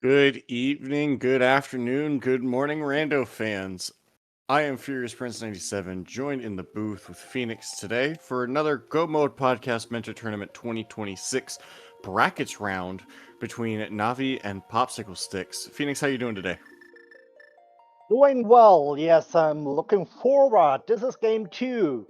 Good evening, good afternoon, good morning, Rando fans. I am Furious Prince 97, joined in the booth with Phoenix today for another Go Mode Podcast Mentor Tournament 2026 brackets round between Navi and Popsicle Sticks. Phoenix, how you doing today? Doing well, yes, I'm looking forward. This is game 2.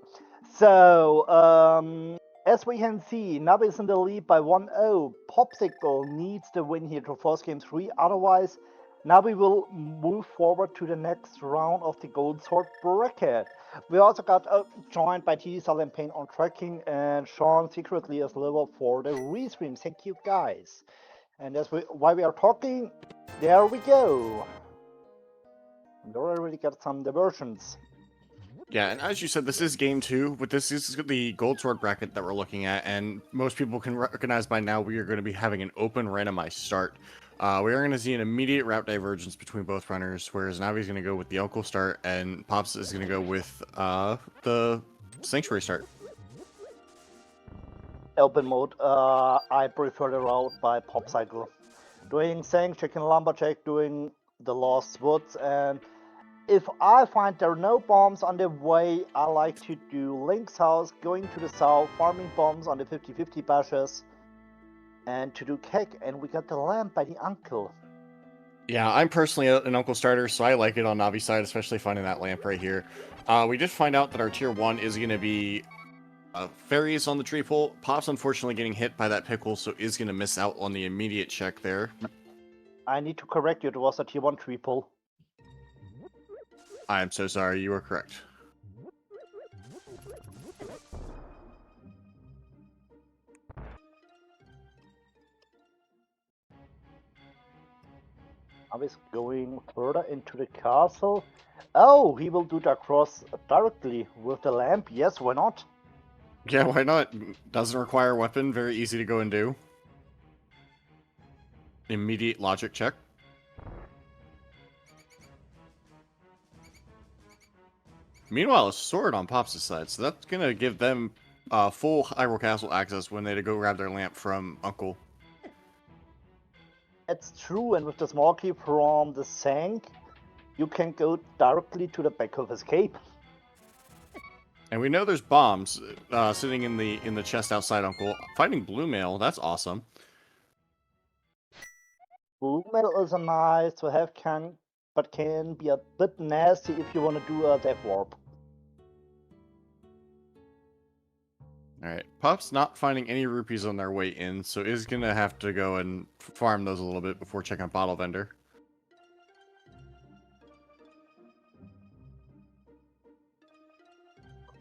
So, as we can see, Navi is in the lead by 1-0. Popsicle needs the win here to force game 3, otherwise, Navi will move forward to the next round of the Gold Sword bracket. We also got joined by TD Silent Pain on tracking and Sean secretly as liver for the restream. Thank you guys. And while we are talking, there we go. And already got some diversions. Yeah, and as you said, this is game 2, but this is the Gold Sword bracket that we're looking at, and most people can recognize by now we are going to be having an open randomized start. We are going to see an immediate route divergence between both runners, whereas Navi's going to go with the Uncle start, and Pops is going to go with the Sanctuary start. Open mode, I prefer the route by Popsicle. Doing Sank, checking Lumberjack, doing the Lost Woods, and if I find there are no bombs on the way, I like to do Link's house, going to the south, farming bombs on the 50-50 bashes, and to do Kek, and we got the lamp by the uncle. Yeah, I'm personally an Uncle starter, so I like it on Navi's side, especially finding that lamp right here. We did find out that our tier 1 is going to be fairies on the tree pole. Pop's unfortunately getting hit by that pickle, so is going to miss out on the immediate check there. I need to correct you, it was a tier 1 tree pull. I am so sorry, you are correct. Now he's going further into the castle. Oh, he will do the cross directly with the lamp. Yes, why not? Yeah, why not? Doesn't require a weapon, very easy to go and do. Immediate logic check. Meanwhile, a sword on Pops' side, so that's going to give them full Hyrule Castle access when they go grab their lamp from Uncle. It's true, and with the small key from the Sank, you can go directly to the back of escape. And we know there's bombs sitting in the chest outside Uncle. Fighting Blue Mail, that's awesome. Blue metal is a nice to have, but can be a bit nasty if you want to do a death warp. Alright, Pop's not finding any rupees on their way in, so is going to have to go and farm those a little bit before checking out Bottle Vendor.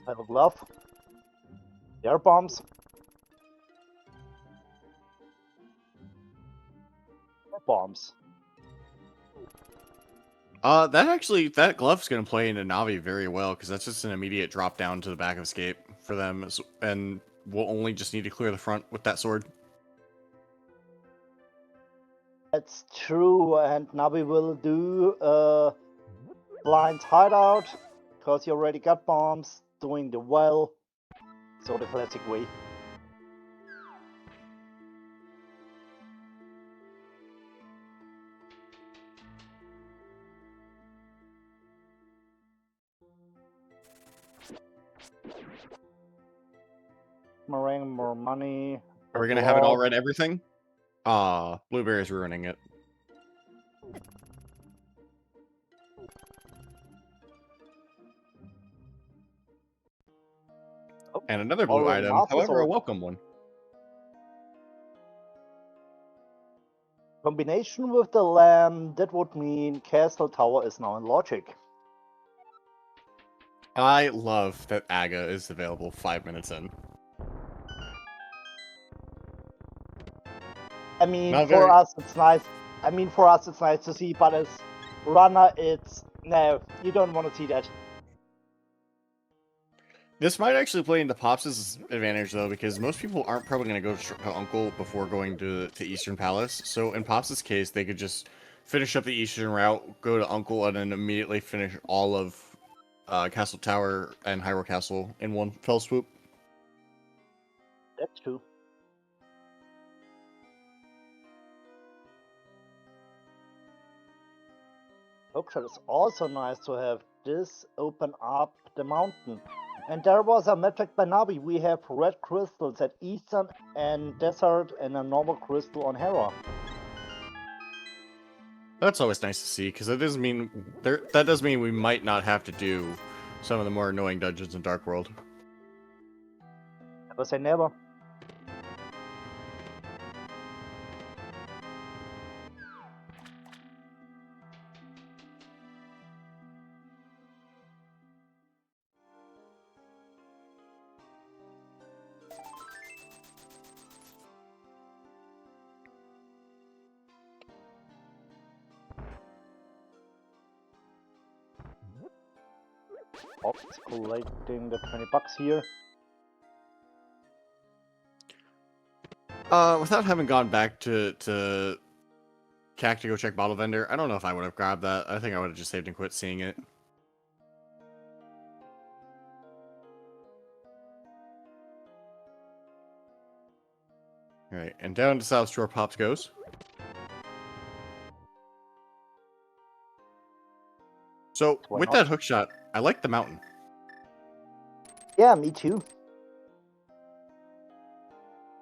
I have a glove. There are bombs. Bombs. That glove's going to play into Navi very well, because that's just an immediate drop down to the back of escape for them, and we'll only just need to clear the front with that sword. That's true, and now we will do blind hideout, because you already got bombs, doing the well, so the classic way. Meringue, more money. Are we going to have it all red everything? Blueberry's ruining it. Oh, and another blue item, however, a welcome one. Combination with the lamb, that would mean Castle Tower is now in logic. I love that Aga is available 5 minutes in. I mean, for us, it's nice. I mean, for us, it's nice to see, but as runner, it's no, you don't want to see that. This might actually play into Pops' advantage, though, because most people aren't probably going to go to Uncle before going to Eastern Palace. So in Pops' case, they could just finish up the Eastern route, go to Uncle, and then immediately finish all of Castle Tower and Hyrule Castle in one fell swoop. That's true. Hookshot is also nice to have this open up the mountain. And there was a magic by Navi. We have red crystals at Eastern and Desert and a normal crystal on Hera. That's always nice to see, because that does mean that does mean we might not have to do some of the more annoying dungeons in Dark World. Never say never. Ops collecting the $20 here. Without having gone back to CAC to go check Bottle Vendor, I don't know if I would have grabbed that. I think I would have just saved and quit seeing it. Alright, and down to South Shore Pops goes. So, Why with not? that hook shot, I like the mountain. Yeah, me too.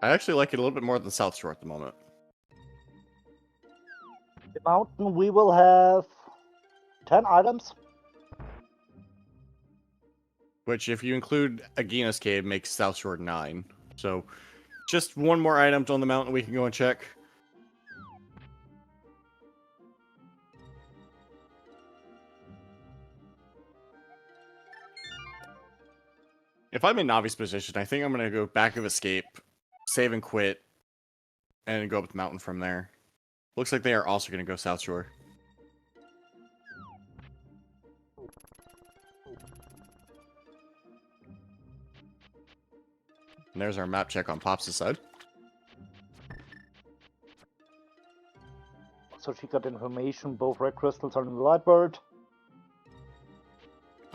I actually like it a little bit more than South Shore at the moment. The mountain, we will have 10 items. Which, if you include Agina's Cave, makes South Shore 9. So, just one more item on the mountain we can go and check. If I'm in Navi's position, I think I'm going to go back of Escape, save and quit, and go up the mountain from there. Looks like they are also going to go South Shore. And there's our map check on Pops' side. So she got information, both red crystals are in the Lightbird.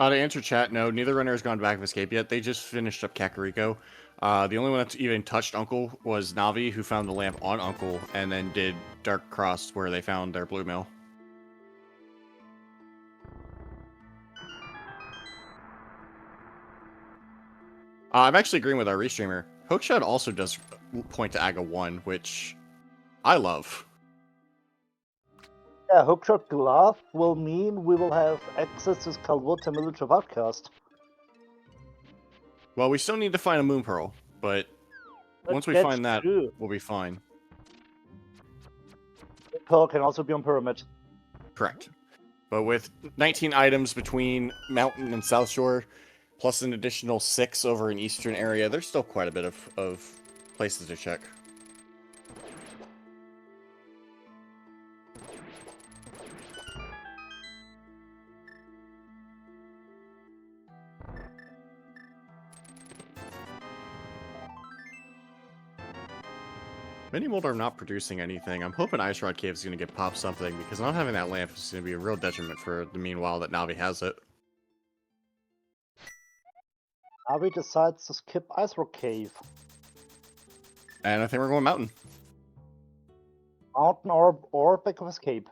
To answer chat, no, neither runner has gone back of Escape yet. They just finished up Kakariko. The only one that's even touched Uncle was Navi, who found the lamp on Uncle, and then did Dark Cross, where they found their blue mail. I'm actually agreeing with our restreamer. Hookshot also does point to Aga 1, which I love. Yeah, Hookshot Glove will mean we will have access to Skalwota Village of Outcast. Well, we still need to find a Moon Pearl, but once we That's find that, true. we'll be fine. Pearl can also be on Pyramid. Correct. But with 19 items between Mountain and South Shore, plus an additional 6 over in Eastern area, there's still quite a bit of places to check. Minimold are not producing anything. I'm hoping Ice Rod Cave is going to get popped something, because not having that lamp is going to be a real detriment for the meanwhile that Navi has it. Navi decides to skip Ice Rock Cave. And I think we're going Mountain. Mountain or Back of Escape.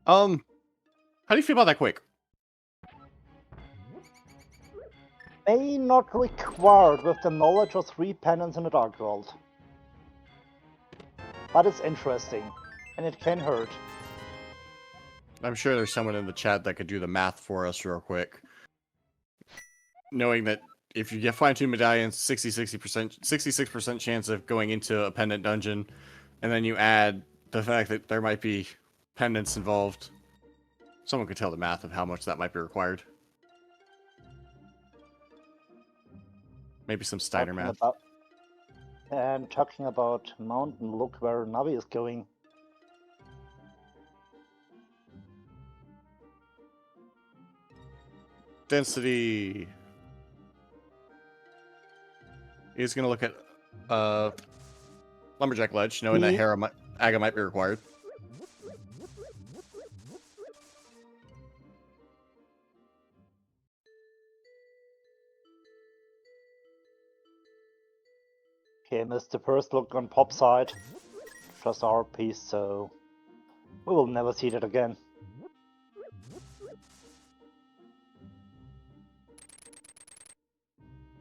How do you feel about that quake? May not required with the knowledge of 3 penance in the Dark World. But it's interesting, and it can hurt. I'm sure there's someone in the chat that could do the math for us real quick. Knowing that if you get find 2 medallions, 66% chance of going into a pendant dungeon, and then you add the fact that there might be pendants involved, someone could tell the math of how much that might be required. Maybe some Steiner math. And talking about Mountain, look where Navi is going. Density. He's going to look at Lumberjack Ledge, knowing that Aga might be required. Okay, missed the first look on Pop side. Just our piece, so we will never see that again.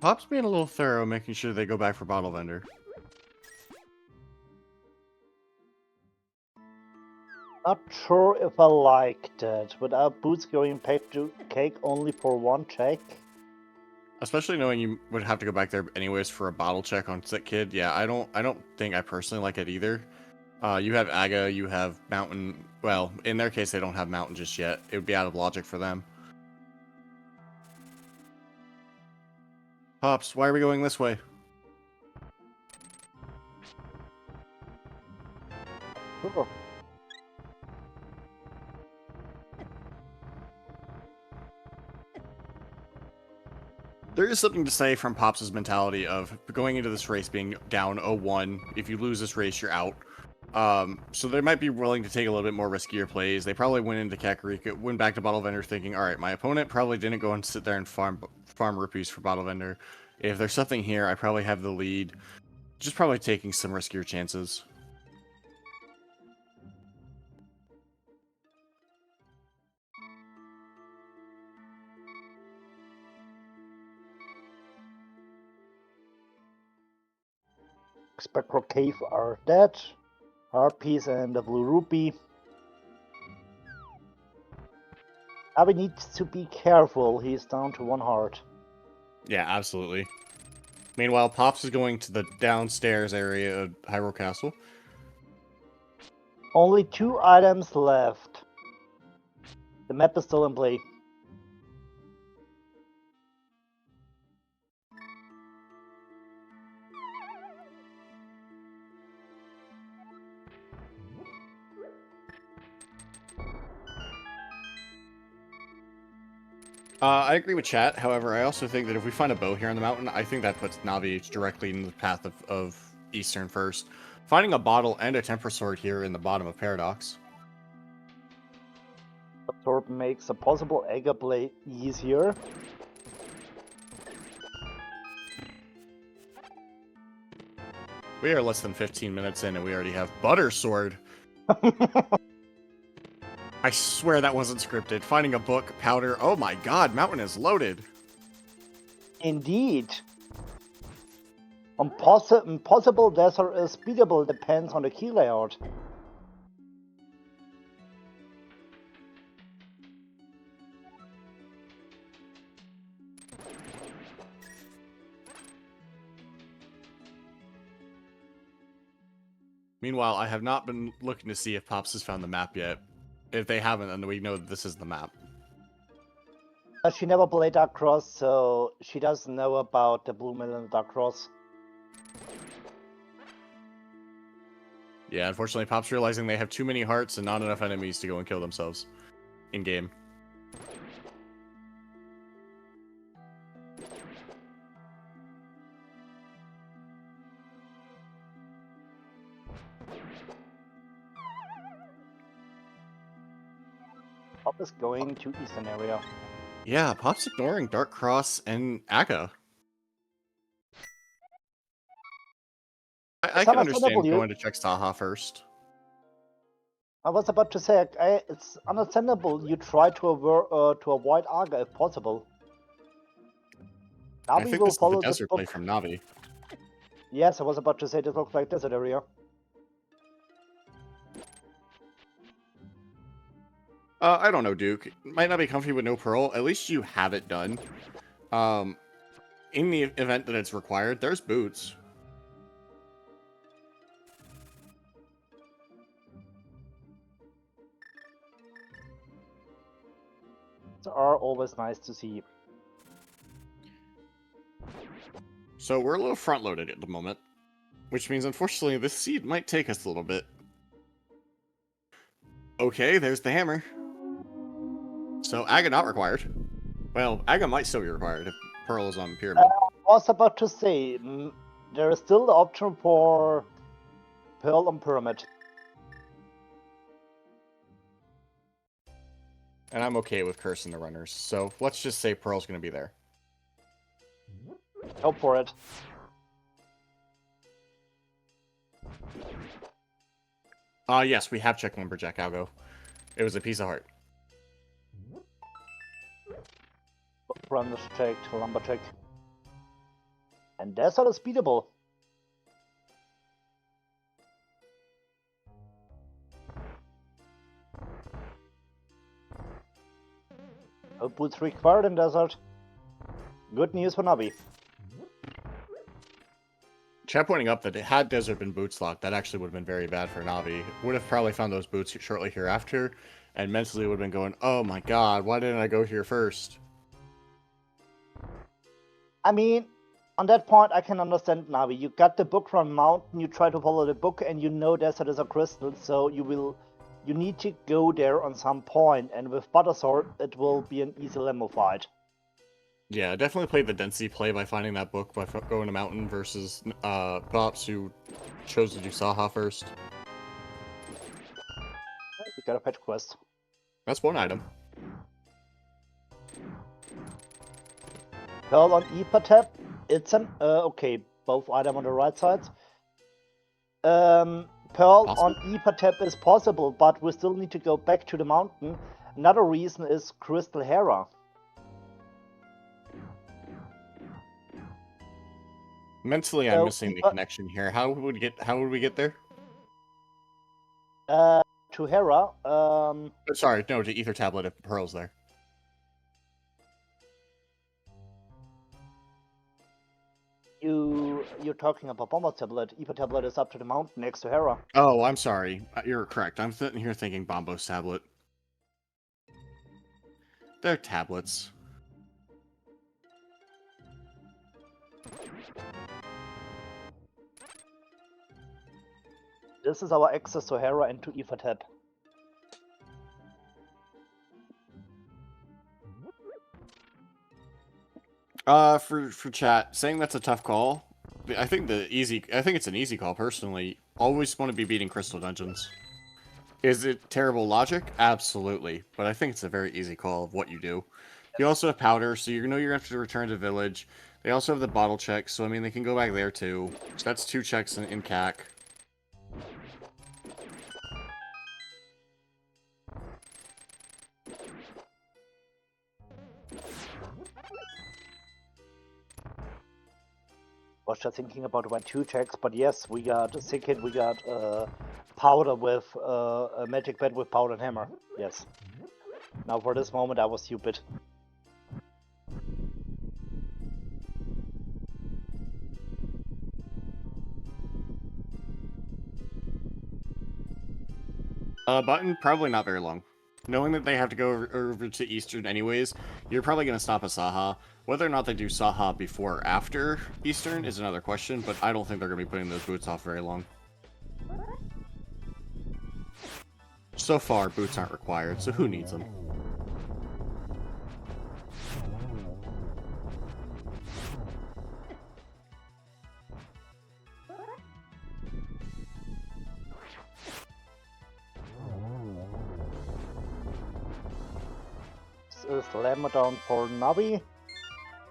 Pop's being a little thorough, making sure they go back for Bottle Vendor. Not sure if I like that. Without Boots going back to Cake only for one check. Especially knowing you would have to go back there anyways for a bottle check on Sick Kid. Yeah, I don't think I personally like it either. You have Aga, you have Mountain. Well, in their case, they don't have Mountain just yet. It would be out of logic for them. Pops, why are we going this way? Sure. There is something to say from Pops' mentality of going into this race being down 0-1. If you lose this race, you're out. So they might be willing to take a little bit more riskier plays. They probably went into Kakarika, went back to Bottle Vendor thinking, all right, my opponent probably didn't go and sit there and farm rupees for Bottle Vendor. If there's something here, I probably have the lead. Just probably taking some riskier chances. Spectral Cave are dead. Harpies and the Blue Rupee. Abby needs to be careful. He's down to 1 heart. Yeah, absolutely. Meanwhile, Pops is going to the downstairs area of Hyrule Castle. Only 2 items left. The map is still in play. I agree with chat. However, I also think that if we find a bow here on the mountain, I think that puts Navi directly in the path of Eastern first. Finding a bottle and a Temper Sword here in the bottom of Paradox. Absorb makes a possible Aga play easier. We are less than 15 minutes in and we already have Butter Sword. I swear that wasn't scripted. Finding a book, powder. Oh my god, Mountain is loaded. Indeed. Impossible desert is beatable depends on the key layout. Meanwhile, I have not been looking to see if Pops has found the map yet. If they haven't, then we know that this is the map. She never played Dark Cross, so she doesn't know about the Blue Mill and Dark Cross. Yeah, unfortunately, Pop's realizing they have too many hearts and not enough enemies to go and kill themselves in-game. Pop is going to Eastern area. Yeah, Pop's ignoring Dark Cross and Akka. I can understand going to check Saha first. I was about to say, it's understandable you try to avoid Aga if possible. I think this is the desert play from Navi. Yes, I was about to say this looks like desert area. I don't know, Duke. Might not be comfy with no Pearl. At least you have it done. In the event that it's required, there's boots. Are always nice to see. So we're a little front-loaded at the moment, which means unfortunately this seed might take us a little bit. Okay, there's the hammer. So Aga not required. Well, Aga might still be required if Pearl is on Pyramid. I was about to say, there is still the option for Pearl on Pyramid. And I'm okay with cursing the runners, so let's just say Pearl's going to be there. Go for it. Yes, we have checked Lumberjack Algo. It was a piece of heart. Run check, Lumberjack. And Desert is beatable. No boots required in Desert. Good news for Navi. Chat pointing up that had Desert been boots locked, that actually would have been very bad for Navi. Would have probably found those boots shortly hereafter, and mentally would have been going, oh my god, why didn't I go here first? I mean, on that point, I can understand Navi. You got the book from Mountain, you try to follow the book, and you know Desert is a crystal, so you need to go there on some point, and with Buttersword, it will be an easy limo fight. Yeah, definitely played the density play by finding that book by going to Mountain versus Pops, who chose to do Saha first. We got a fetch quest. That's one item. Pearl on Epatep. It's an okay, both items on the right side. Pearl on Epatep is possible, but we still need to go back to the mountain. Another reason is Crystal Hera. Mentally, I'm missing the connection here. How would we get there? To Hera. Sorry, no, to Ether Tablet if Pearl's there. You're talking about Bomber Tablet. Ether Tablet is up to the mountain next to Hera. Oh, I'm sorry. You're correct. I'm sitting here thinking Bombo's tablet. They're tablets. This is our access to Hera and to Ethertap. For chat, saying that's a tough call. I think it's an easy call personally. Always want to be beating Crystal Dungeons. Is it terrible logic? Absolutely. But I think it's a very easy call of what you do. You also have powder, so you know you're going to have to return to village. They also have the bottle check, so I mean they can go back there too. So that's 2 checks in CAC. Was just thinking about my 2 checks, but yes, we got a Sickit, we got powder with a magic bed with powder and hammer. Yes. Now for this moment I was stupid. Button, probably not very long. Knowing that they have to go over to Eastern anyways, you're probably going to stop a Saha. Whether or not they do Saha before or after Eastern is another question, but I don't think they're going to be putting those boots off very long. So far, boots aren't required, so who needs them? This is Lamodon for Navi,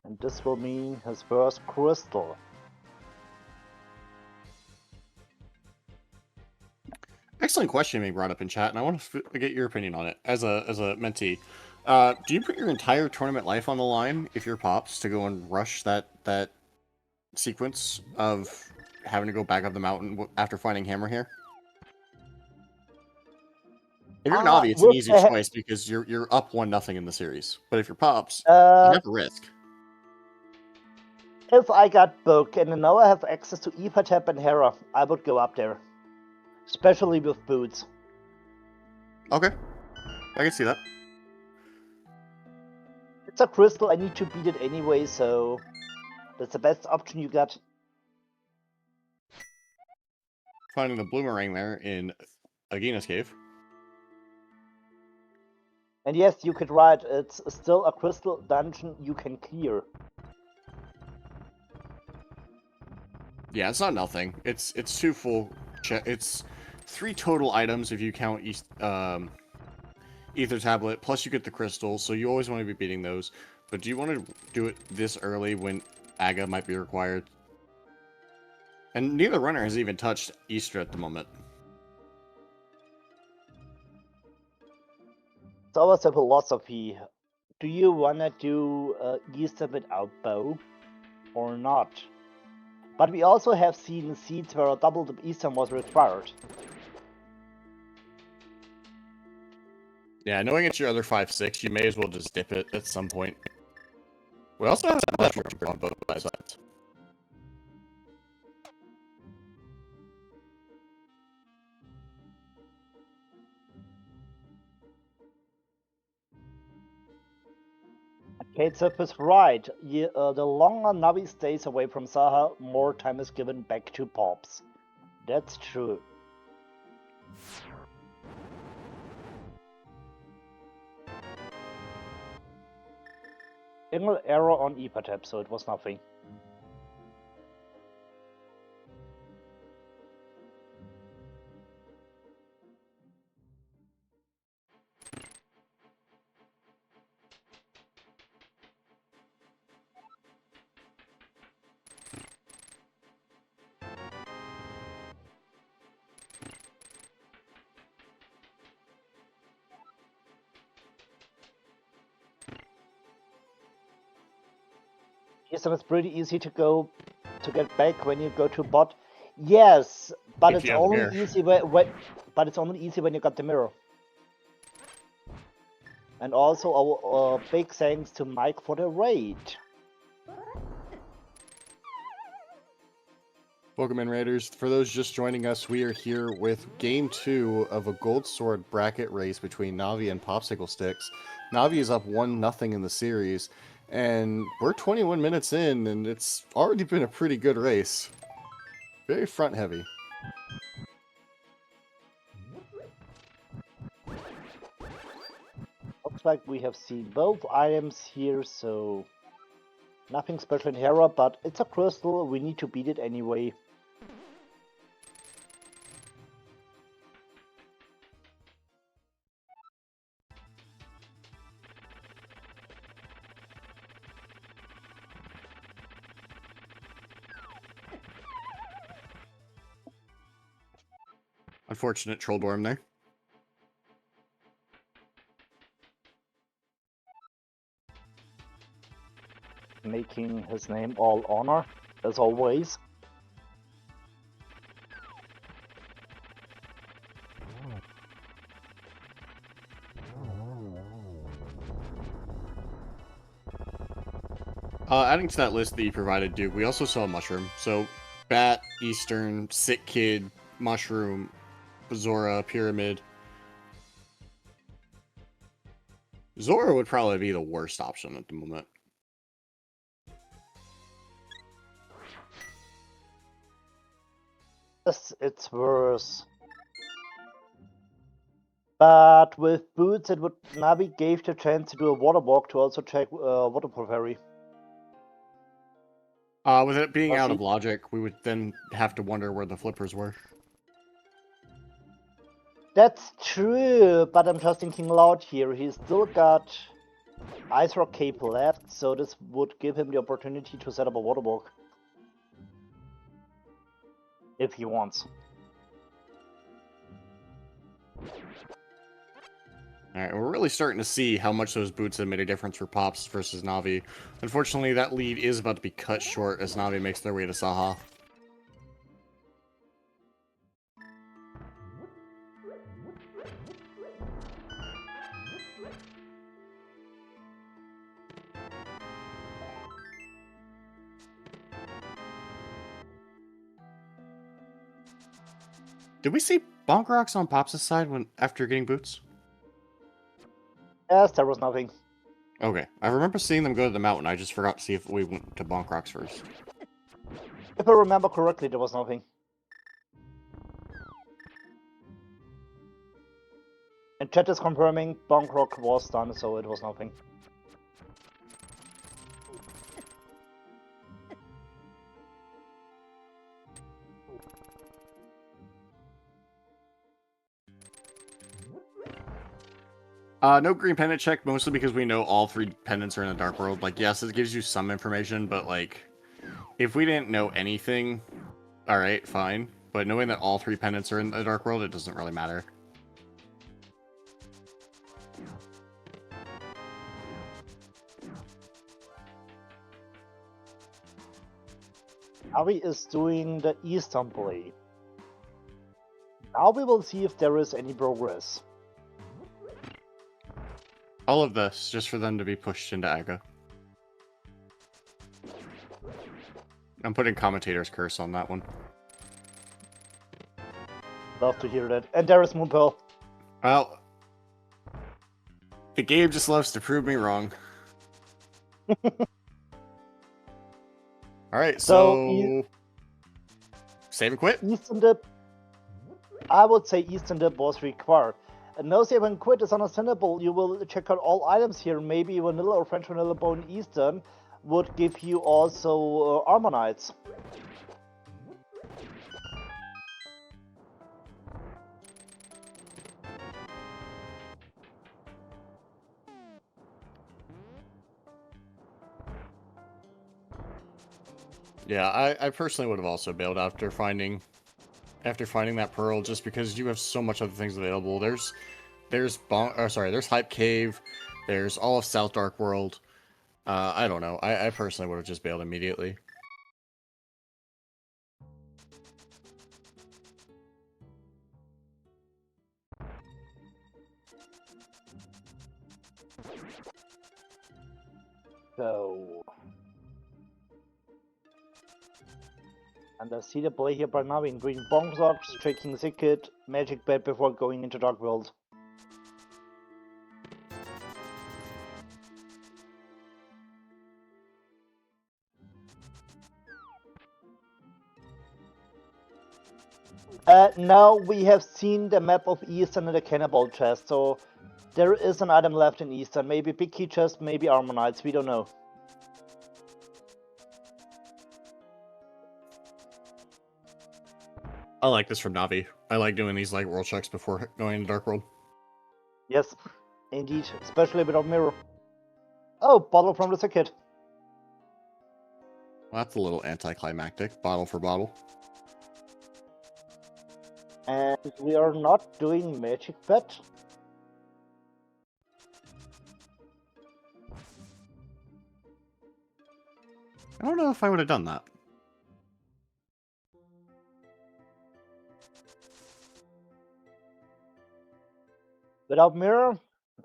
and this will mean his first crystal. Excellent question being brought up in chat, and I want to get your opinion on it as a mentee. Do you put your entire tournament life on the line if you're Pops to go and rush that sequence of having to go back up the mountain after finding Hammer here? If you're Navi, it's an easy choice because you're up 1-0 in the series. But if you're Pops, you have a risk. If I got book and now I have access to Ethertap and Hera, I would go up there. Especially with boots. Okay. I can see that. It's a crystal, I need to beat it anyway, so that's the best option you got. Finding the Bloomerang there in Agina's cave. And yes, you could write, it's still a crystal dungeon you can clear. Yeah, it's not nothing. It's 2 full. It's 3 total items if you count Ether Tablet. Plus you get the crystals, so you always want to be beating those. But do you want to do it this early when Aga might be required? And neither runner has even touched Easter at the moment. So our philosophy. Do you wanna do Easter without bow or not? But we also have seen seeds where a double Easter was required. Yeah, knowing it's your other 5/6, you may as well just dip it at some point. We also have mushroom on both sides. Katesep is right. The longer Navi stays away from Saha, more time is given back to Pops. That's true. Single error on Epatep, so it was nothing. Eastern is pretty easy to get back when you go to bot. Yes, but If it's you have the only mirror. easy but it's only easy when you got the mirror. And also our big thanks to Mike for the raid. Welcome in, Raiders. For those just joining us, we are here with Game 2 of a Gold Sword bracket race between Navi and Popsicle Sticks. Navi is up 1-0 in the series, and we're 21 minutes in, and it's already been a pretty good race. Very front-heavy. Looks like we have seen both items here, so nothing special in Hera, but it's a crystal, we need to beat it anyway. Unfortunate Trolldorm there. Making his name all honor, as always. Adding to that list that you provided, Duke, we also saw Mushroom. So, Bat, Eastern, Sick Kid, Mushroom, Zora, Pyramid. Zora would probably be the worst option at the moment. Yes, it's worse. But with boots, it would Navi gave the chance to do a water walk to also check waterproof Harry. With it being out of he- logic, we would then have to wonder where the flippers were. That's true, but I'm just thinking loud here. He's still got Ice Rock Cape left, so this would give him the opportunity to set up a water walk. If he wants. Alright, we're really starting to see how much those boots have made a difference for Pops versus Navi. Unfortunately, that lead is about to be cut short as Navi makes their way to Saha. Did we see Bonk Rocks on Pops' side after getting boots? Yes, there was nothing. Okay, I remember seeing them go to the mountain. I just forgot to see if we went to Bonk Rocks first. If I remember correctly, there was nothing. And chat is confirming Bonk Rock was done, so it was nothing. No green pennant check, mostly because we know all 3 pendants are in the Dark World. Like, yes, it gives you some information, but, like, if we didn't know anything, alright, fine. But knowing that all 3 pendants are in the Dark World, it doesn't really matter. Avi is doing the eastern play. Now we will see if there is any progress. All of this just for them to be pushed into Aga. I'm putting commentator's curse on that one. Love to hear that. And there is Moonpearl. Well, the game just loves to prove me wrong. Alright, so save and quit? Eastern dip. I would say Eastern dip was required. And no save and quit is understandable. You will check out all items here. Maybe Vanilla or French Vanilla Bone Eastern would give you also Armor Knights. Yeah, I personally would have also bailed after finding that pearl, just because you have so much other things available. There's Hype Cave, there's all of South Dark World. I don't know. I personally would have just bailed immediately. So, and I see the play here by now in Green Bonk Socks, Shaking Zicket, Magic Bed before going into Dark World. Now we have seen the map of Eastern in the Cannibal chest, so there is an item left in Eastern. Maybe Big Key chest, maybe Armor Knights, we don't know. I like this from Navi. I like doing these like world checks before going into Dark World. Yes, indeed, especially without mirror. Oh, bottle from the Zicket. Well, that's a little anticlimactic. Bottle for bottle. And we are not doing Magic Bet. I don't know if I would have done that. Without mirror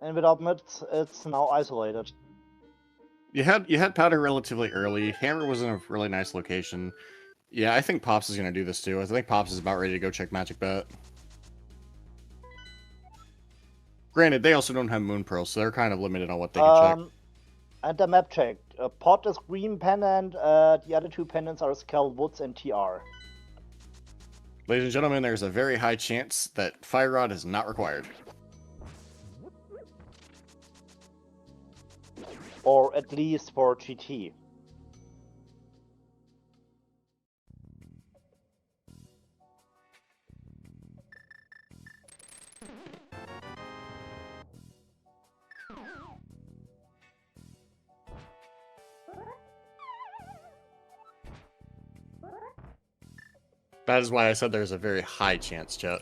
and without mid, it's now isolated. You had powder relatively early. Hammer was in a really nice location. Yeah, I think Pops is gonna do this too. I think Pops is about ready to go check Magic Bet. Granted, they also don't have Moon Pearl, so they're kind of limited on what they can check. And the map check. Pot is green pendant, the other two pendants are Skull Woods and TR. Ladies and gentlemen, there's a very high chance that Fire Rod is not required. Or at least for GT. That is why I said there's a very high chance, chat.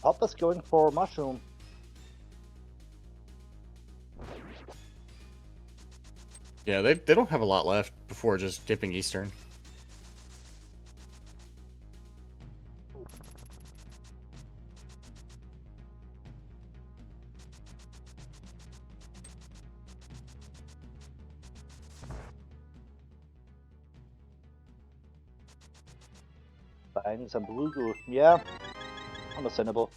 Pop is going for Mushroom. Yeah, they don't have a lot left before just dipping Eastern. Buying some blue goo. Yeah, understandable.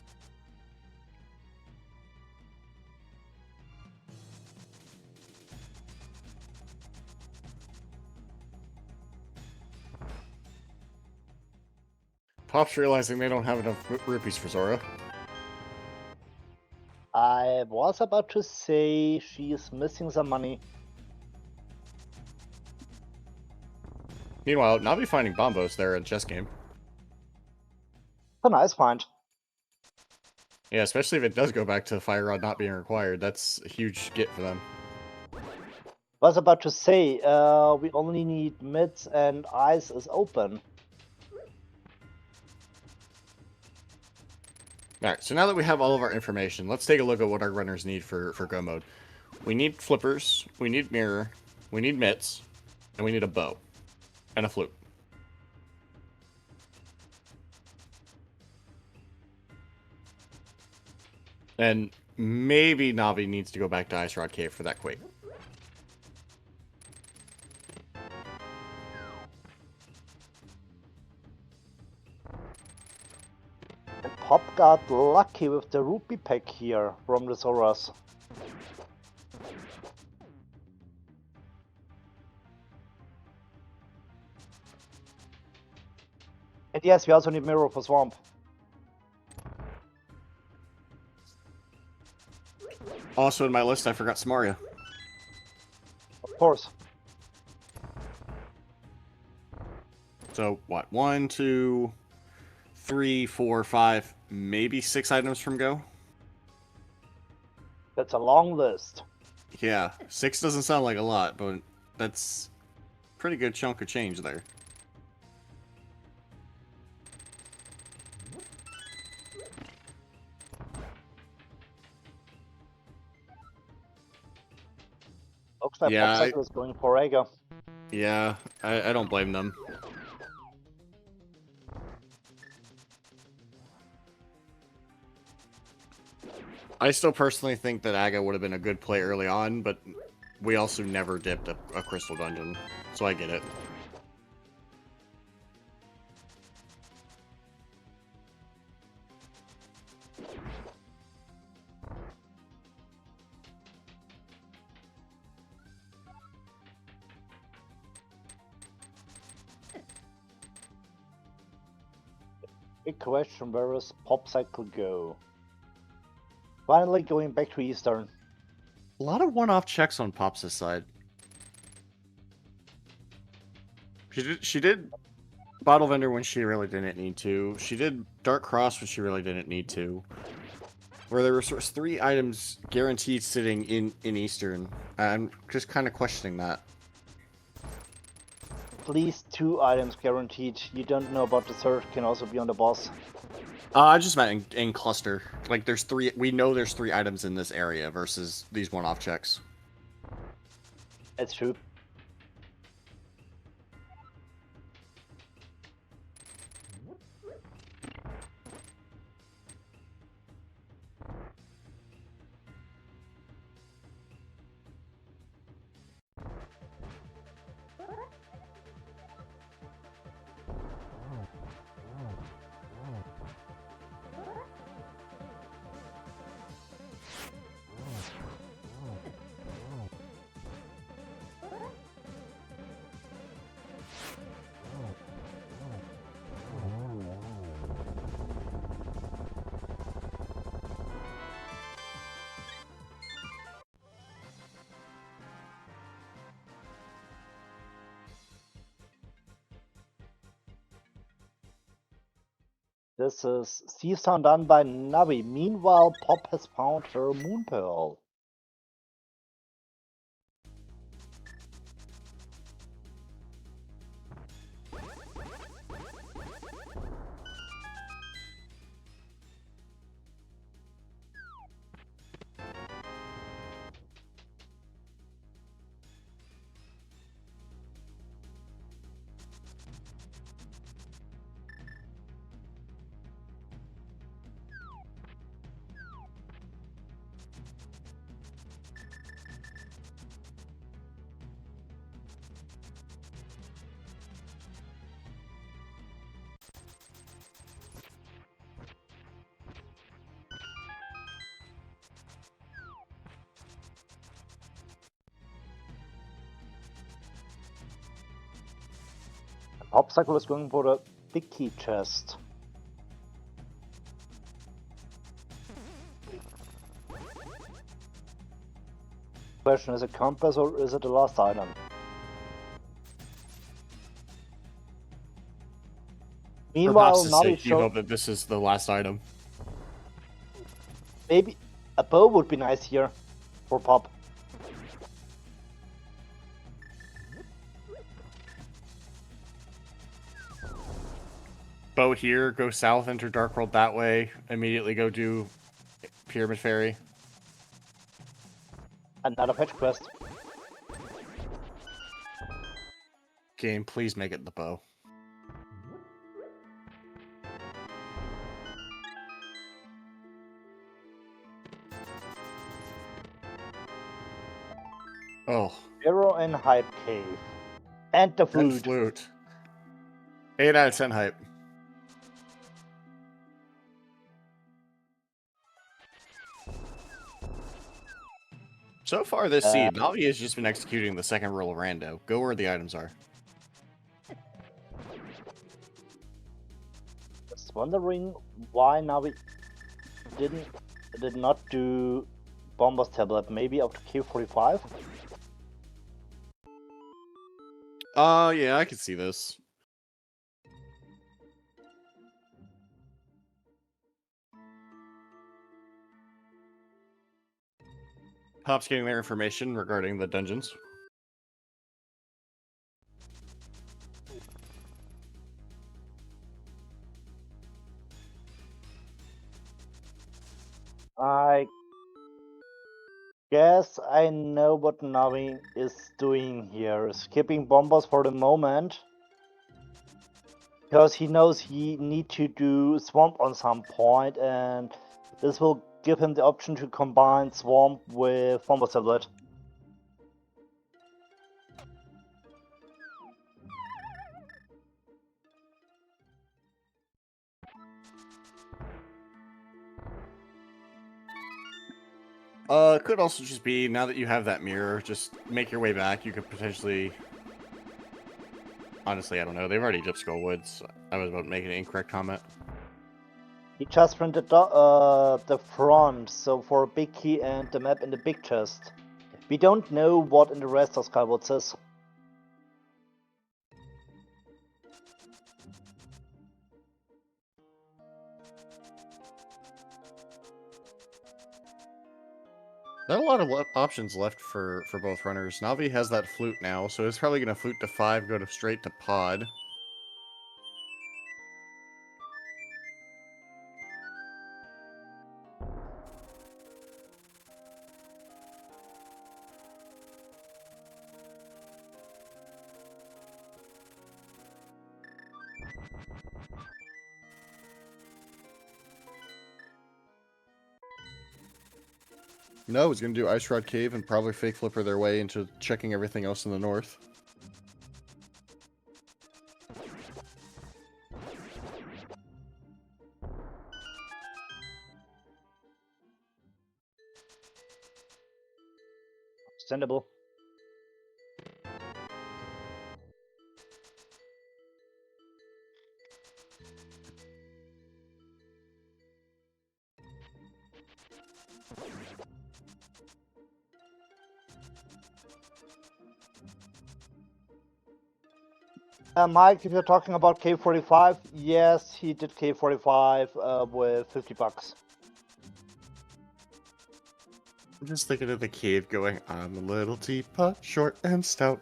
Pop's realizing they don't have enough rupees for Zora. I was about to say she is missing some money. Meanwhile, Navi finding Bombos there in chess game. a nice find. Yeah, especially if it does go back to Fire Rod not being required. That's a huge get for them. Was about to say, we only need mids and ice is open. Alright, so now that we have all of our information, let's take a look at what our runners need for Go Mode. We need flippers, we need mirror, we need mitts, and we need a bow. And a flute. And maybe Navi needs to go back to Ice Rod Cave for that Quake. And Pop got lucky with the rupee pack here from the Zoras. And yes, we also need mirror for Swamp. Also in my list, I forgot Samaria. Of course. So, what? 1, 2, 3, 4, 5, maybe 6 items from Go? That's a long list. Yeah, 6 doesn't sound like a lot, but that's a pretty good chunk of change there. Looks like Yeah, Popsicle is going for Aega. Yeah, I don't blame them. I still personally think that Aga would have been a good play early on, but we also never dipped a Crystal Dungeon, so I get it. Big question, where does Popsicle go? Finally going back to Eastern. A lot of one-off checks on Pops' side. She did Bottle Vendor when she really didn't need to. She did Dark Cross when she really didn't need to. Where there were sort of 3 items guaranteed sitting in Eastern. I'm just kind of questioning that. At least 2 items guaranteed. You don't know about the third, can also be on the boss. I just meant in cluster. Like, there's 3. We know there's 3 items in this area versus these one-off checks. That's true. This is Season done by Navi. Meanwhile, Pop has found her Moon Pearl. Popsicle is going for the big key chest. Question, is it compass or is it the last item? For Meanwhile, Pops' Navi sake, you showed hope that this is the last item. maybe a bow would be nice here for Pop. Boat here, go south, enter Dark World that way, immediately go do Pyramid Fairy. Another fetch quest. Game, please make it the bow. Oh, Arrow and Hype Cave. And the and flute. flute. 8 out of 10 hype. So far this seed, Navi has just been executing the second rule of Rando. Go where the items are. Just wondering why Navi did not do Bomber's Tablet. Maybe up to K45? Yeah, I could see this. Pop's getting their information regarding the dungeons. I guess I know what Navi is doing here. Skipping Bombers for the moment. Because he knows he need to do Swamp on some point, and this will give him the option to combine Swamp with Bomber's Tablet. It could also just be, now that you have that mirror, just make your way back. You could potentially... Honestly, I don't know. They've already dipped Skullwoods. I was about to make an incorrect comment. He just printed the front, so for a big key and the map in the big chest. We don't know what in the rest of Skyward is. There are a lot of options left for both runners. Navi has that flute now, so it's probably going to flute to 5, go to straight to pod. No, he's going to do Ice Rod Cave and probably Fake Flipper their way into checking everything else in the north. Understandable. Mike, if you're talking about K45, yes, he did K45 with 50 bucks. I'm just thinking of the cave going, I'm a little teapot, short and stout.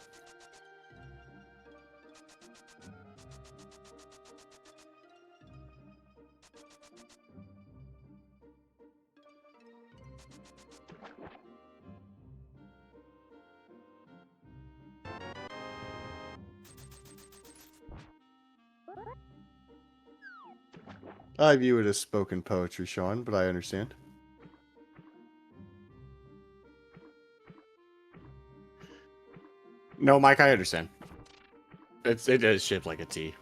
I view it as spoken poetry, Sean, but I understand. No, Mike, I understand. It is shaped like a T.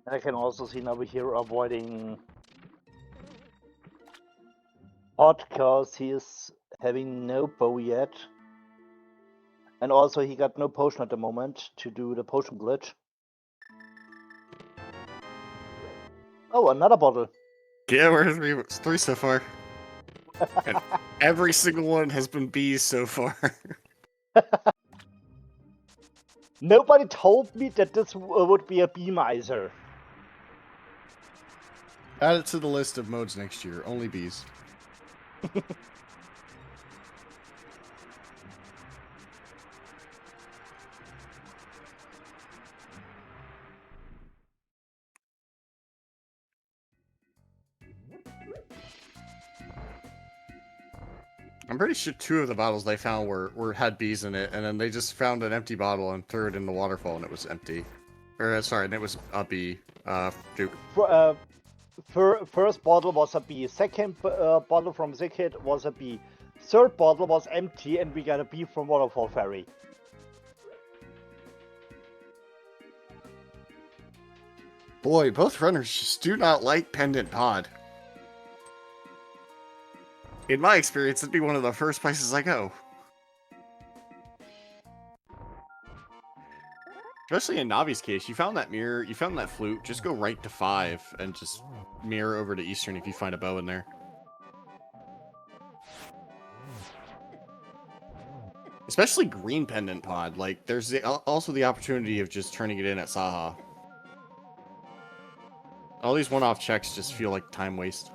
And I can also see Navi here avoiding Hot because he is having no bow yet. And also, he got no potion at the moment to do the potion glitch. Oh, another bottle. Yeah, we're three so far. And every single one has been bees so far. Nobody told me that this would be a bee miser. Add it to the list of modes next year. Only bees. I'm pretty sure 2 of the bottles they found were had bees in it, and then they just found an empty bottle and threw it in the waterfall, and it was empty. Or sorry, and it was a bee. Duke. First bottle was a bee. Second bottle from Zikid was a bee. Third bottle was empty, and we got a bee from Waterfall Fairy. Boy, both runners just do not like Pendant Pod. In my experience, it'd be one of the first places I go. Especially in Navi's case, you found that mirror, you found that flute, just go right to 5 and just mirror over to Eastern if you find a bow in there. Especially green Pendant Pod, like, there's also the opportunity of just turning it in at Saha. All these one-off checks just feel like time waste.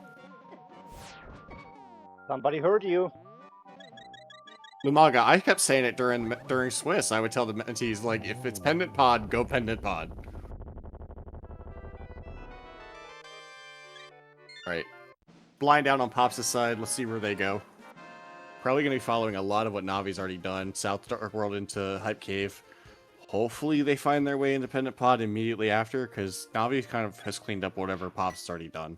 Somebody heard you. Lumaga, I kept saying it during Swiss. I would tell the mentees, like, if it's Pendant Pod, go Pendant Pod. Alright. Blind down on Pops' side. Let's see where they go. Probably going to be following a lot of what Navi's already done. South Dark World into Hype Cave. Hopefully they find their way into Pendant Pod immediately after, because Navi kind of has cleaned up whatever Pops has already done.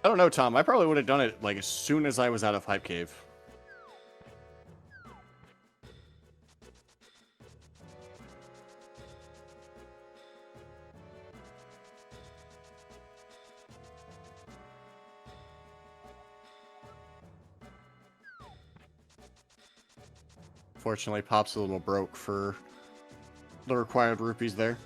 I don't know, Tom. I probably would have done it like as soon as I was out of Hype Cave. Fortunately, Pop's a little broke for the required rupees there.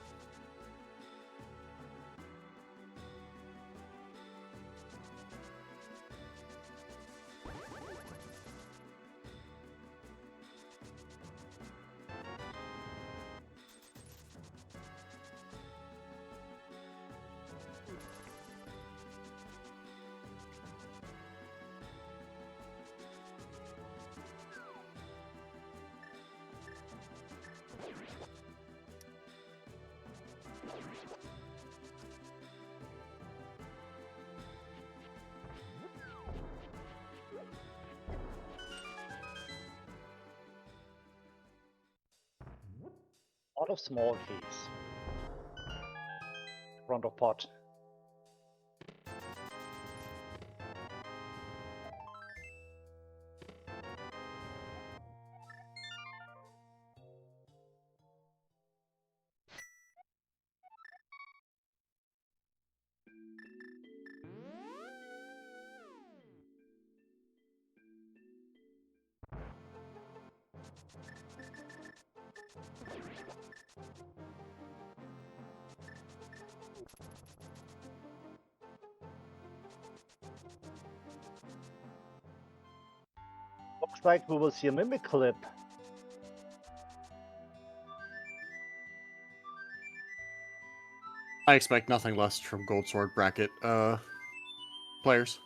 Out of small keys. Front of pot. Looks like we will see a Mimic clip. I expect nothing less from Gold Sword bracket players.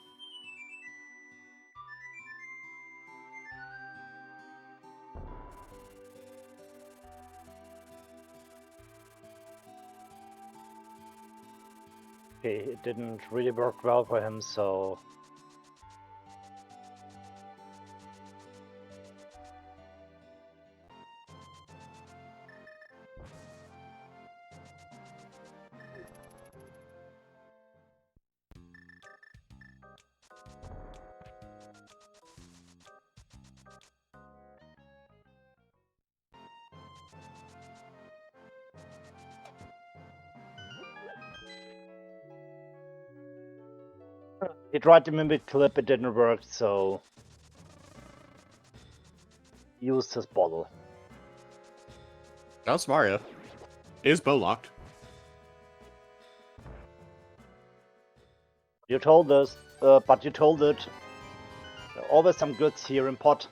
Okay, it didn't really work well for him, so... He tried to mimic clip, it didn't work, so used his bottle. That's Mario. Is bow locked? You told us, but you told it. There are always some goods here in pot.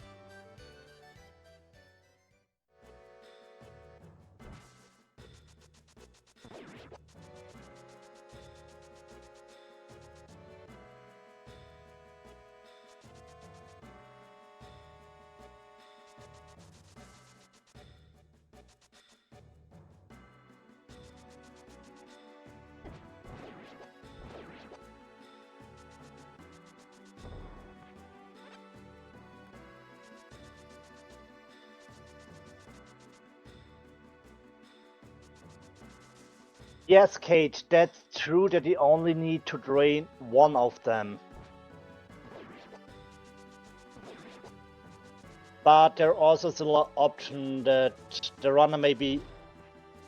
Yes, Kate, that's true that you only need to drain one of them. But there also is an option that the runner maybe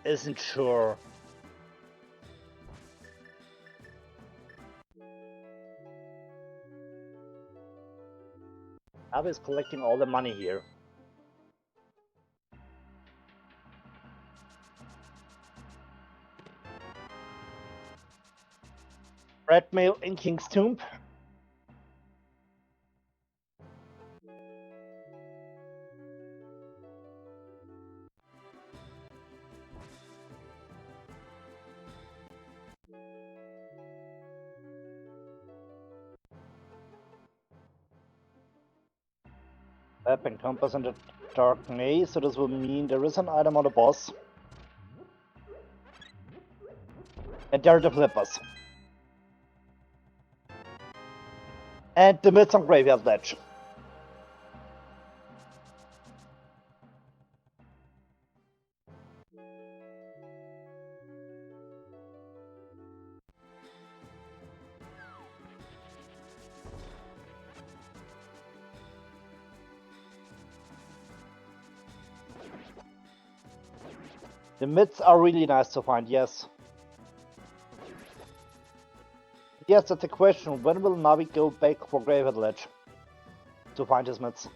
isn't sure. Abby is collecting all the money here. Red mail in King's Tomb. Weapon compass and the dark maze, so this will mean there is an item on the boss. And there are the flippers. And the Midsummer Graveyard Ledge. The mids are really nice to find, yes. Yes, that's a question. When will Navi go back for Graveyard Ledge to find his mids?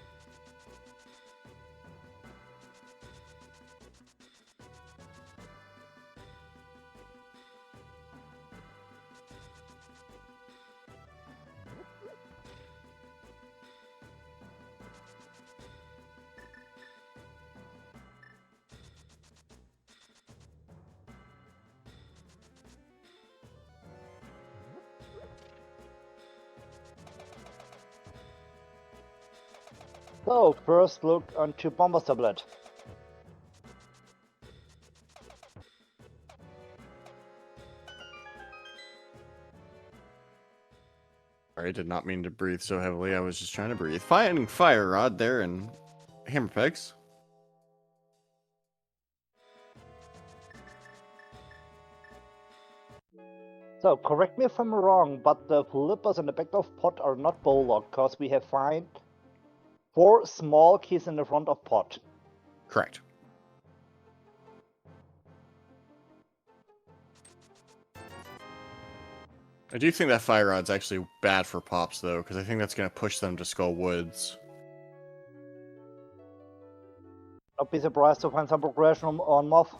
So, first look onto Bomber Tablet. Sorry, I did not mean to breathe so heavily. I was just trying to breathe. Finding Fire Rod there and Hammer Pegs. So, correct me if I'm wrong, but the flippers in the back of pot are not bow locked, because we have found 4 small keys in the front of pot. Correct. I do think that Fire Rod's actually bad for Pops, though, because I think that's going to push them to Skull Woods. Not be surprised to find some progression on Moth.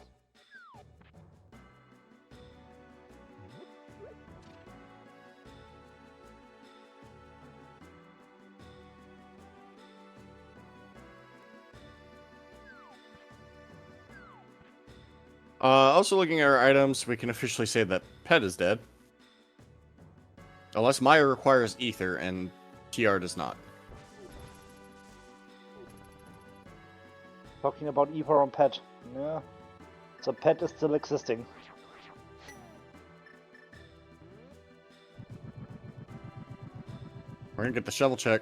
Also looking at our items, we can officially say that Pet is dead. Unless Maya requires Ether, and TR does not. Talking about Eva on Pet. Yeah. So Pet is still existing. We're gonna get the shovel check.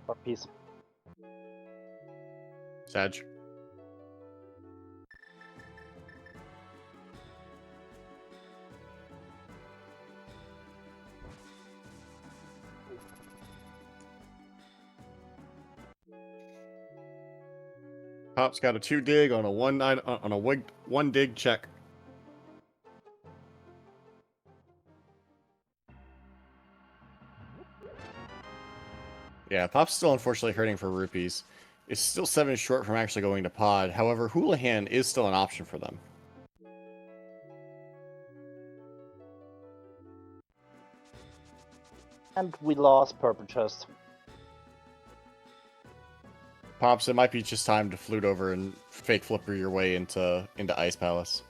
For peace. Sag. Pop's got a 2 dig on a one dig check. Yeah, Pop's still unfortunately hurting for rupees. It's still 7 short from actually going to pod. However, Houlihan is still an option for them. And we lost Purple Chest. Pops, it might be just time to flute over and fake flipper your way into Ice Palace.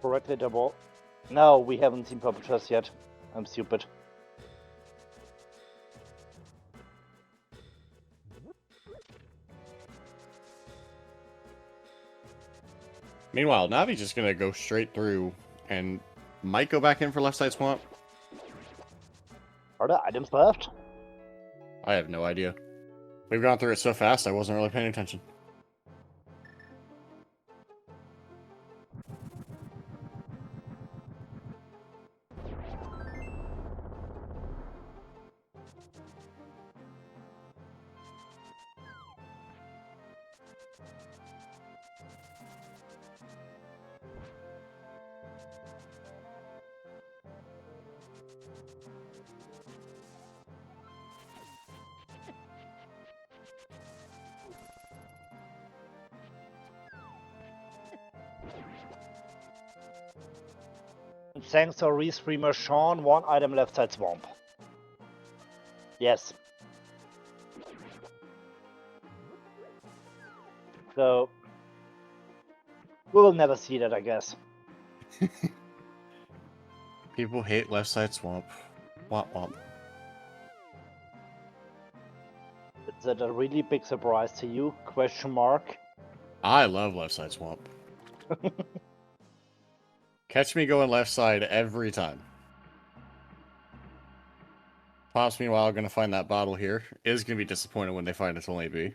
Correctly double. No, we haven't seen Purple Chest yet. I'm stupid. Meanwhile, Navi's just gonna go straight through and might go back in for left side swamp. Are there items left? I have no idea. We've gone through it so fast I wasn't really paying attention. Thanks to restreamer Sean, 1 item left side swamp. Yes. So we will never see that, I guess. People hate left side swamp. Womp womp. Is that a really big surprise to you? Question mark. I love left side swamp. Catch me going left side every time. Pops, meanwhile, gonna find that bottle here. Is gonna be disappointed when they find it's only B.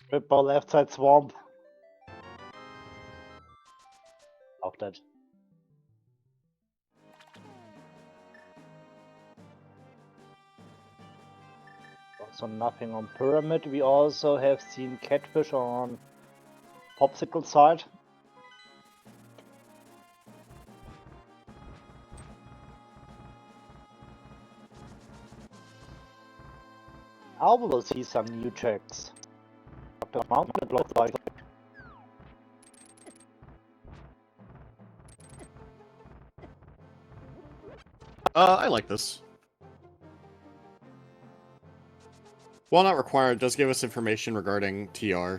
Triple left side swamp. Auch that. Also nothing on Pyramid. We also have seen Catfish on Popsicle side. Now we will see some new checks. Dr. Mountain looks like. I like this. While not required, it does give us information regarding TR.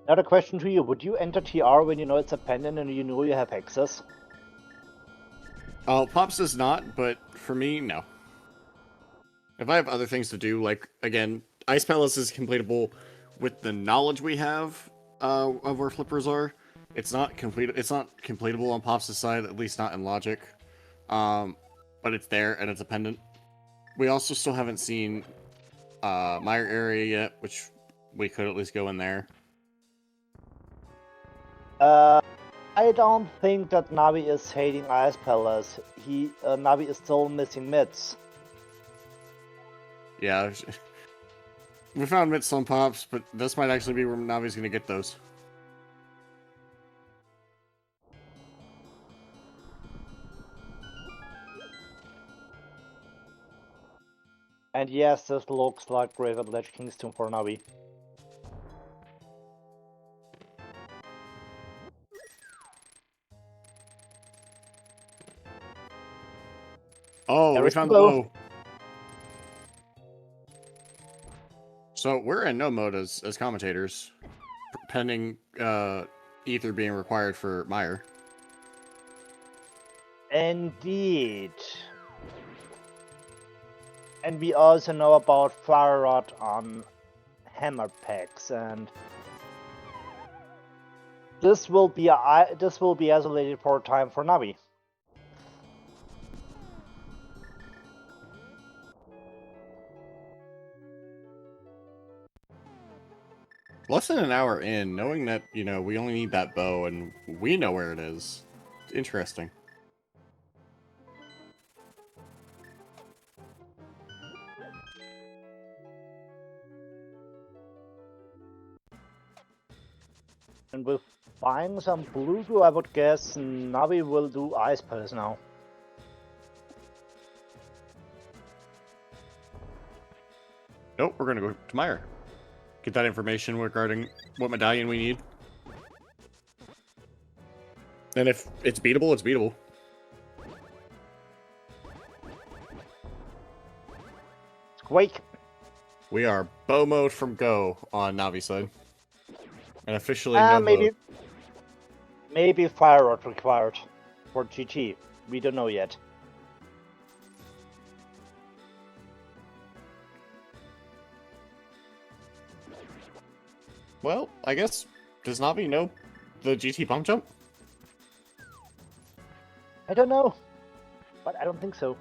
Another question to you, would you enter TR when you know it's a pendant and you know you have access? Pops does not, but for me, no. If I have other things to do, like, again, Ice Palace is completable with the knowledge we have of where flippers are. It's not completable on Pops' side, at least not in logic. But it's there, and it's a pendant. We also still haven't seen Meyer area yet, which we could at least go in there. I don't think that Navi is hating Ice Palace. Navi is still missing mids. Yeah, we found mids on Pops, but this might actually be where Navi's gonna get those. And yes, this looks like Graven Ledge Kingston for Navi. Oh, There we is found the bow. bow. So we're in no mode as commentators, pending Ether being required for Meyer. Indeed. And we also know about Fire Rod on Hammer Packs, and this will be isolated for a time for Navi. Less than an hour in, knowing that, you know, we only need that bow and we know where it is. Interesting. And with buying some blue goo, I would guess Navi will do Ice Palace now. Nope, we're gonna go to Meyer. Get that information regarding what medallion we need. And if it's beatable, it's beatable. Quake. We are bow mode from go on Navi side. And officially no mode. Maybe Fire Rod required for GT. We don't know yet. Well, I guess, does Navi know the GT bump jump? I don't know, but I don't think so.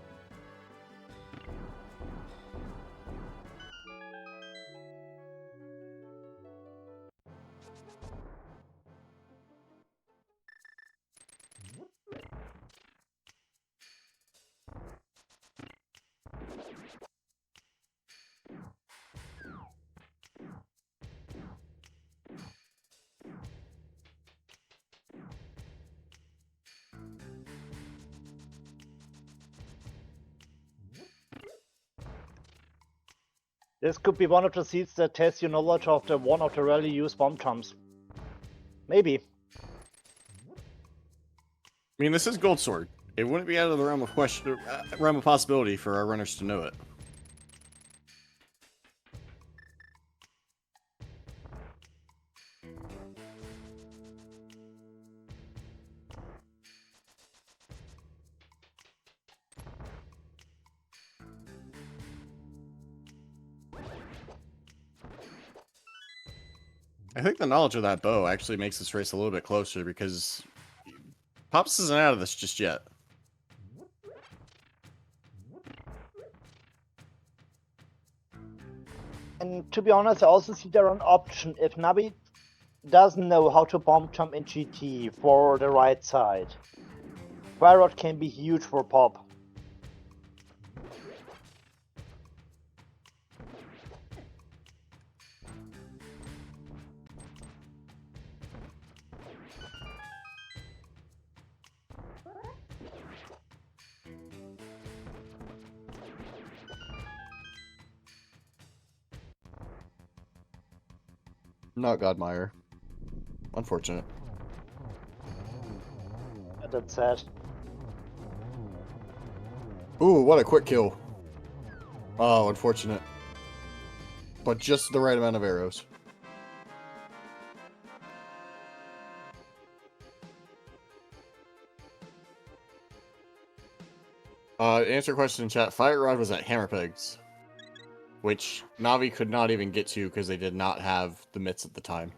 This could be one of the seeds that tests your knowledge of one of the rarely used bomb jumps. Maybe. I mean, this is Gold Sword. It wouldn't be out of the realm of realm of possibility for our runners to know it. I think the knowledge of that bow actually makes this race a little bit closer because Pops isn't out of this just yet. And to be honest, I also see there an option if Navi doesn't know how to bomb jump in GT for the right side. Fire Rod can be huge for Pop. Not Godmire. Unfortunate. That's sad. Ooh, what a quick kill. Oh, unfortunate. But just the right amount of arrows. Answer your question in chat. Fire Rod was at Hammer Pegs, which Navi could not even get to because they did not have the mitts at the time.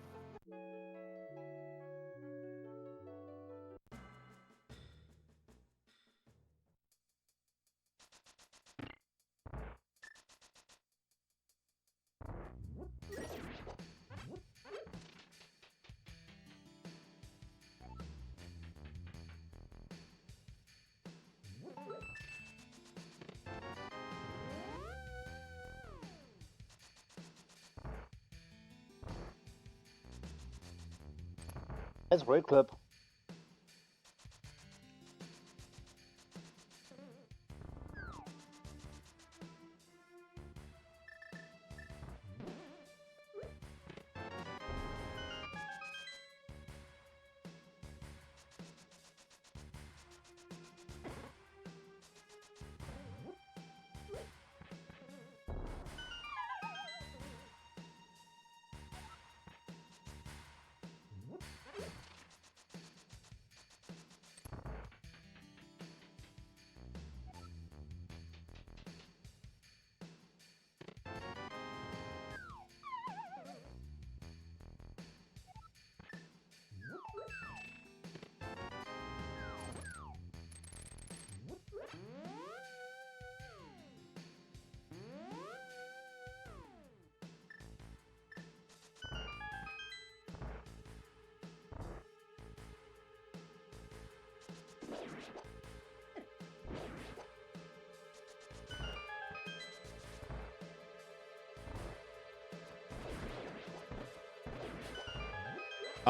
That's a great clip.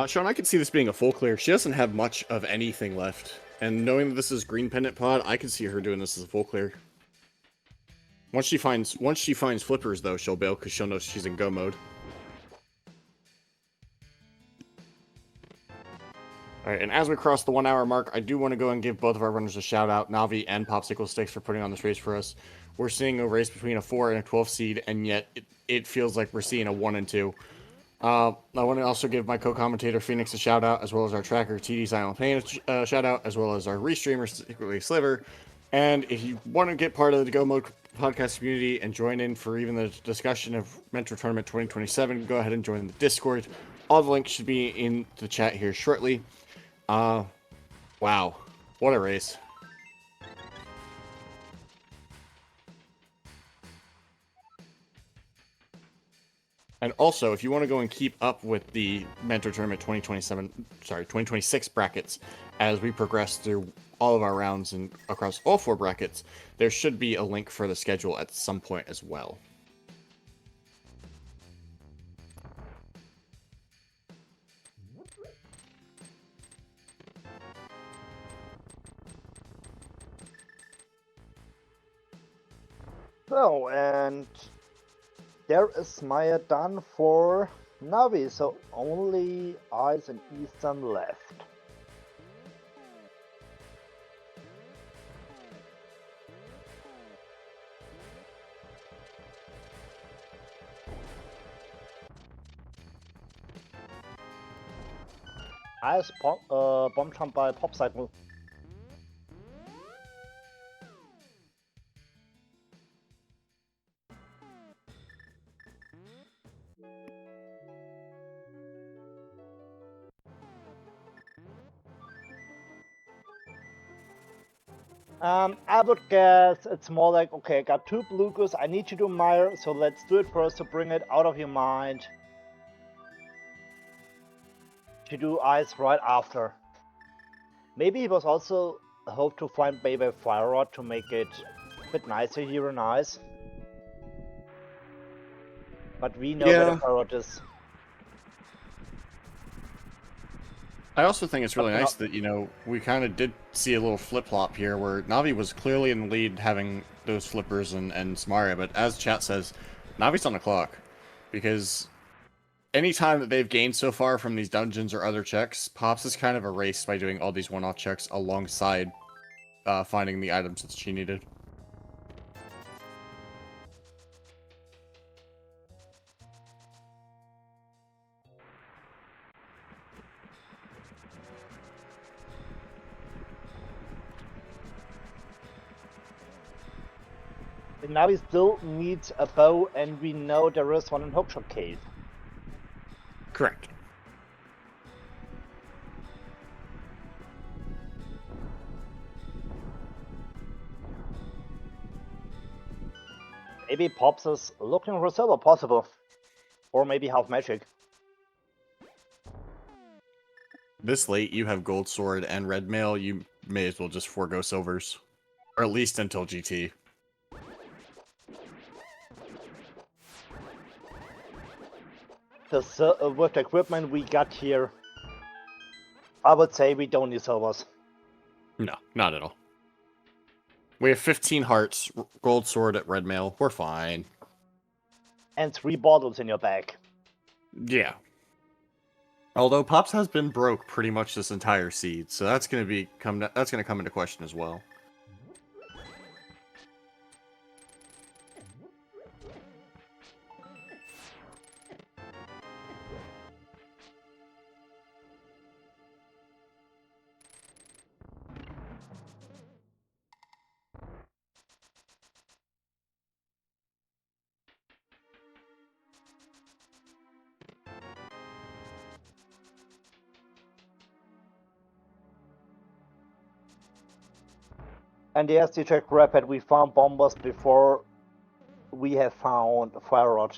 Sean, I could see this being a full clear. She doesn't have much of anything left. And knowing that this is Green Pendant Pod, I could see her doing this as a full clear. Once she finds flippers though, she'll bail because she'll know she's in go mode. Alright, and as we cross the 1 hour mark, I do want to go and give both of our runners a shout out, Navi and Popsicle Sticks, for putting on this race for us. We're seeing a race between a 4 and a 12 seed, and yet it feels like we're seeing a 1 and 2. I want to also give my co-commentator Phoenix a shout out, as well as our tracker TD Silent Pain a shout out, as well as our restreamer Secretly Sliver. And if you want to get part of the Go Mode podcast community and join in for even the discussion of Mentor Tournament 2027, go ahead and join the Discord. All the links should be in the chat here shortly. Wow, what a race. And also, if you want to go and keep up with the Mentor Tournament 2026 brackets as we progress through all of our rounds and across all 4 brackets, there should be a link for the schedule at some point as well. So, and there is Maya done for Navi, so only Ice and Eastern left. Ice bomb jump by Popsicle. I would guess it's more like, okay, I got 2 Bluegos, I need to do Mire, so let's do it first to bring it out of your mind. To do Ice right after. Maybe he was also hoped to find Baby Fire Rod to make it a bit nicer here in Ice. But we know that Fire Rod is. I also think it's really nice that, you know, we kind of did see a little flip-flop here where Navi was clearly in the lead having those flippers and Smaria, but as chat says, Navi's on the clock. Because any time that they've gained so far from these dungeons or other checks, Pops is kind of erased by doing all these one-off checks alongside finding the items that she needed. Now we still need a bow, and we know there is one in Hookshot Cave. Correct. Maybe Pops is looking for silver, possible. Or maybe half magic. This late, you have Gold Sword and Red Mail, you may as well just forego silvers. Or at least until GT. With the equipment we got here, I would say we don't need silvers. No, not at all. We have 15 hearts, Gold Sword at Red Mail, we're fine. And 3 bottles in your bag. Yeah. Although Pops has been broke pretty much this entire seed, so that's gonna come into question as well. And the SD check rapid, we found bombers before we have found Fire Rod.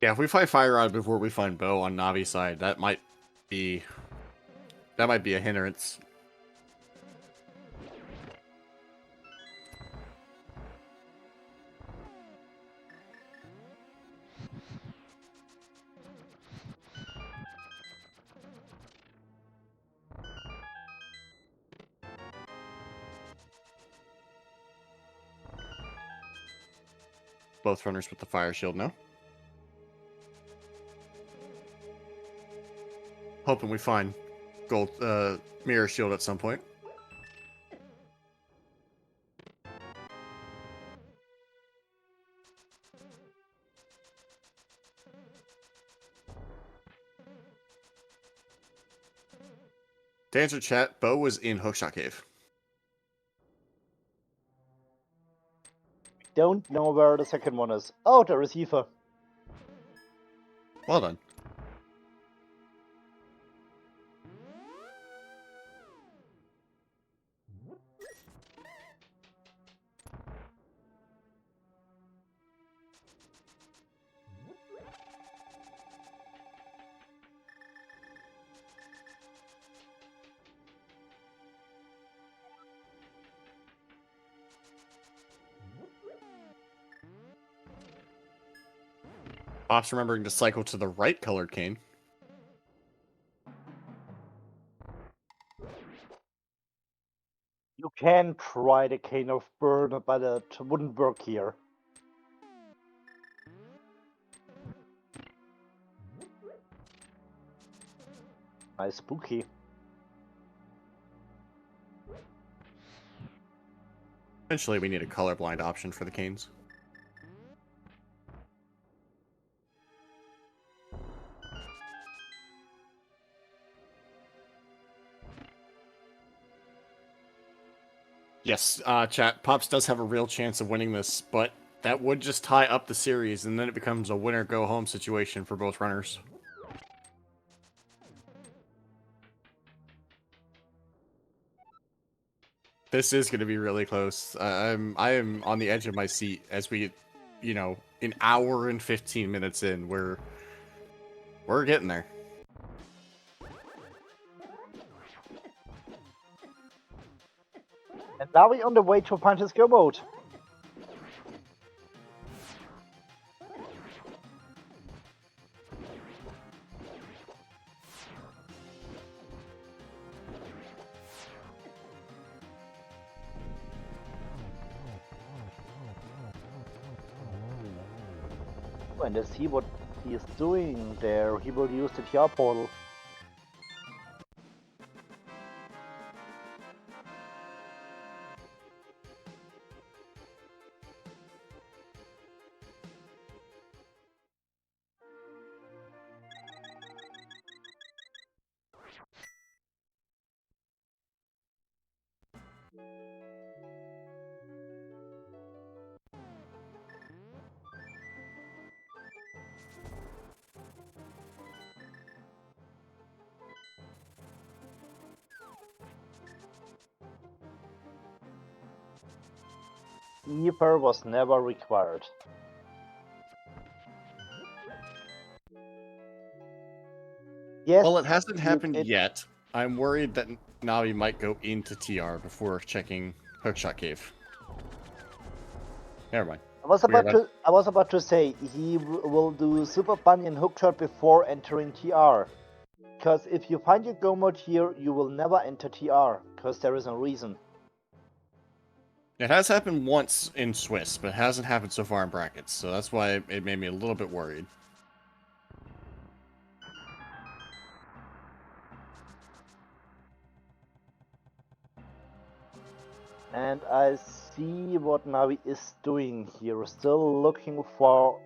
Yeah, if we find Fire Rod before we find Bow on Navi's side, that might be a hindrance. both runners with the fire shield now. Hoping we find gold mirror shield at some point. To answer chat, Bo was in Hookshot Cave. Don't know where the second one is. Oh, there is Aoife. Well done. Pop's remembering to cycle to the right colored cane. You can try the Cane of Burn, but it wouldn't work here. Nice spooky. Eventually, we need a colorblind option for the canes. Yes, chat. Pops does have a real chance of winning this, but that would just tie up the series, and then it becomes a winner-go-home situation for both runners. This is going to be really close. I am on the edge of my seat as we, an hour and 15 minutes in, we're getting there. And now we're on the way to find his go mode. And let's see what he is doing there. He will use the TR portal. Ether was never required. Yes. Well, it hasn't happened yet. I'm worried that Navi might go into TR before checking Hookshot Cave. Never mind. I was about to say he will do Super Bunny and Hookshot before entering TR. Because if you find your go mode here, you will never enter TR. Because there is no reason. It has happened once in Swiss, but it hasn't happened so far in brackets, so that's why it made me a little bit worried. And I see what Navi is doing here. Still looking for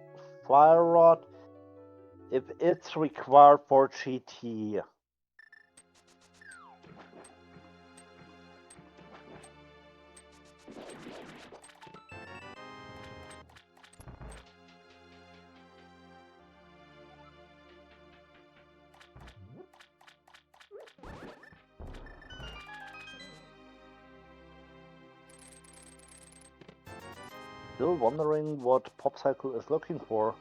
Fire Rod if it's required for GT. Still wondering what Popcycle is looking for.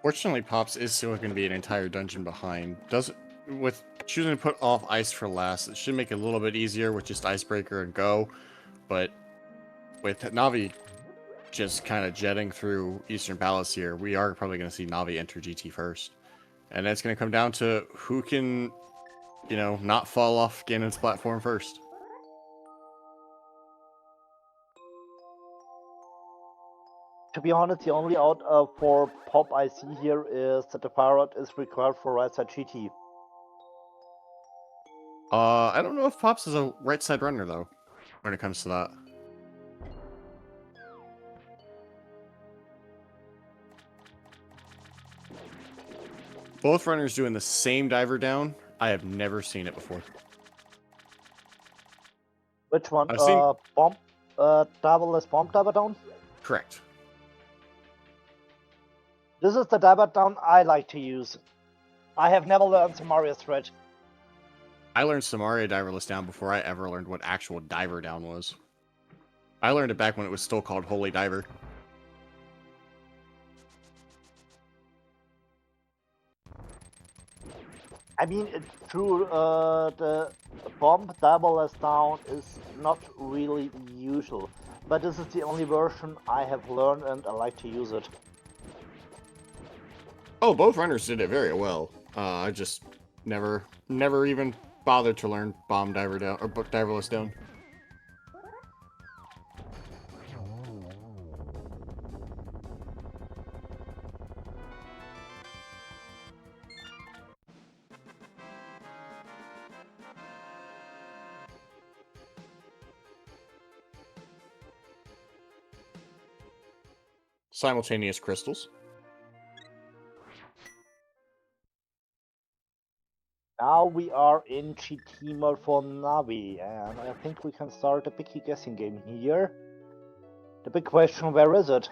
Fortunately, Pops is still going to be an entire dungeon behind. With choosing to put off ice for last, it should make it a little bit easier with just Icebreaker and Go. But with Navi just kind of jetting through Eastern Palace here, we are probably going to see Navi enter GT first. And it's going to come down to who can, not fall off Ganon's platform first. To be honest, the only out for Pop I see here is that the fire rod is required for right side GT. I don't know if Pops is a right side runner, though, when it comes to that. Both runners doing the same diver down. I have never seen it before. Which one? I've seen... Bomb, double bomb diver down? Correct. This is the diver down I like to use. I have never learned Samaria thread. I learned Samaria diverless down before I ever learned what actual diver down was. I learned it back when it was still called Holy Diver. I mean, through the bomb diverless down is not really usual, but this is the only version I have learned and I like to use it. Oh, both runners did it very well. I just never even bothered to learn bomb diver down or diverless down. Simultaneous crystals. Now we are in GT mode for Navi, and I think we can start a picky guessing game here. The big question, where is it?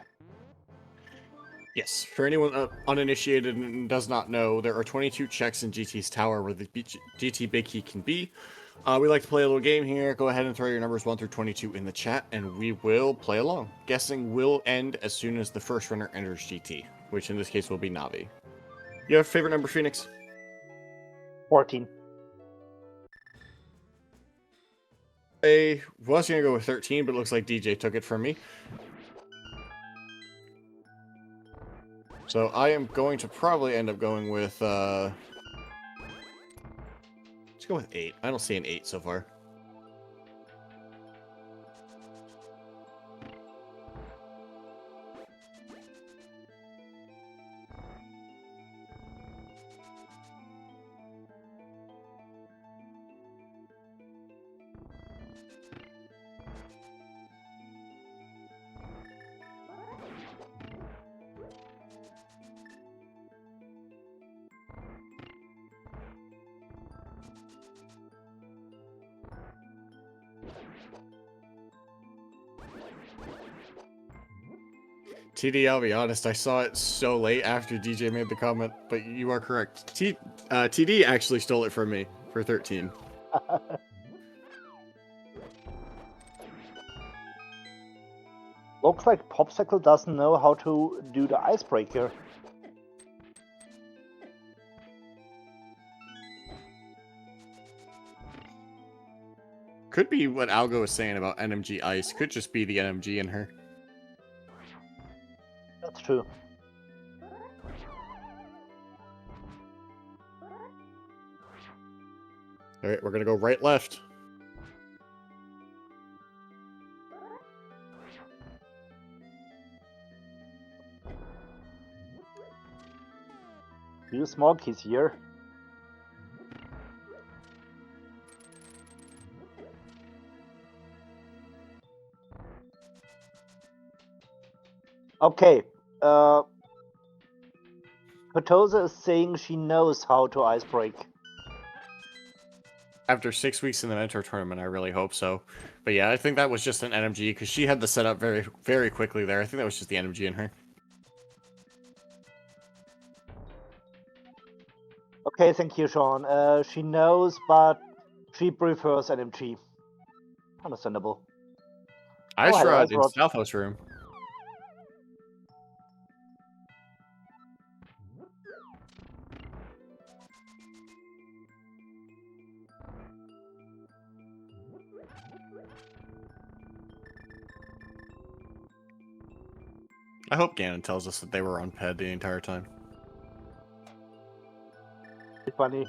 Yes, for anyone uninitiated and does not know, there are 22 checks in GT's tower where the GT Big Key can be. We like to play a little game here. Go ahead and throw your numbers 1 through 22 in the chat, and we will play along. Guessing will end as soon as the first runner enters GT, which in this case will be Navi. You have a favorite number, Phoenix? 14. I was going to go with 13, but it looks like DJ took it from me. So I am going to probably end up going with, let's go with 8. I don't see an 8 so far. TD, I'll be honest, I saw it so late after DJ made the comment, but you are correct. TD actually stole it from me for 13. Looks like Popsicle doesn't know how to do the icebreaker. Could be what Algo was saying about NMG Ice. Could just be the NMG in her. That's true. Alright, we're gonna go right, left. Few small keys here. Okay. Potosa is saying she knows how to icebreak. After 6 weeks in the Mentor tournament, I really hope so. But yeah, I think that was just an NMG, because she had the setup very, very quickly there. I think that was just the NMG in her. Okay, thank you, Sean. She knows, but she prefers NMG. Understandable. Ice hello, Rod Ice in Rod. South House room. I hope Ganon tells us that they were on PED the entire time. Funny.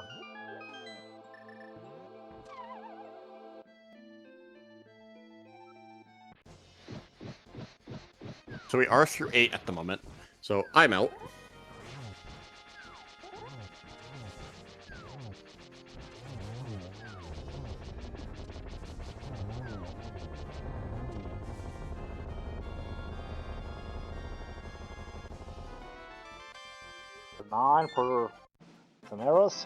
So we are through 8 at the moment. So I'm out. Nine for Samaras.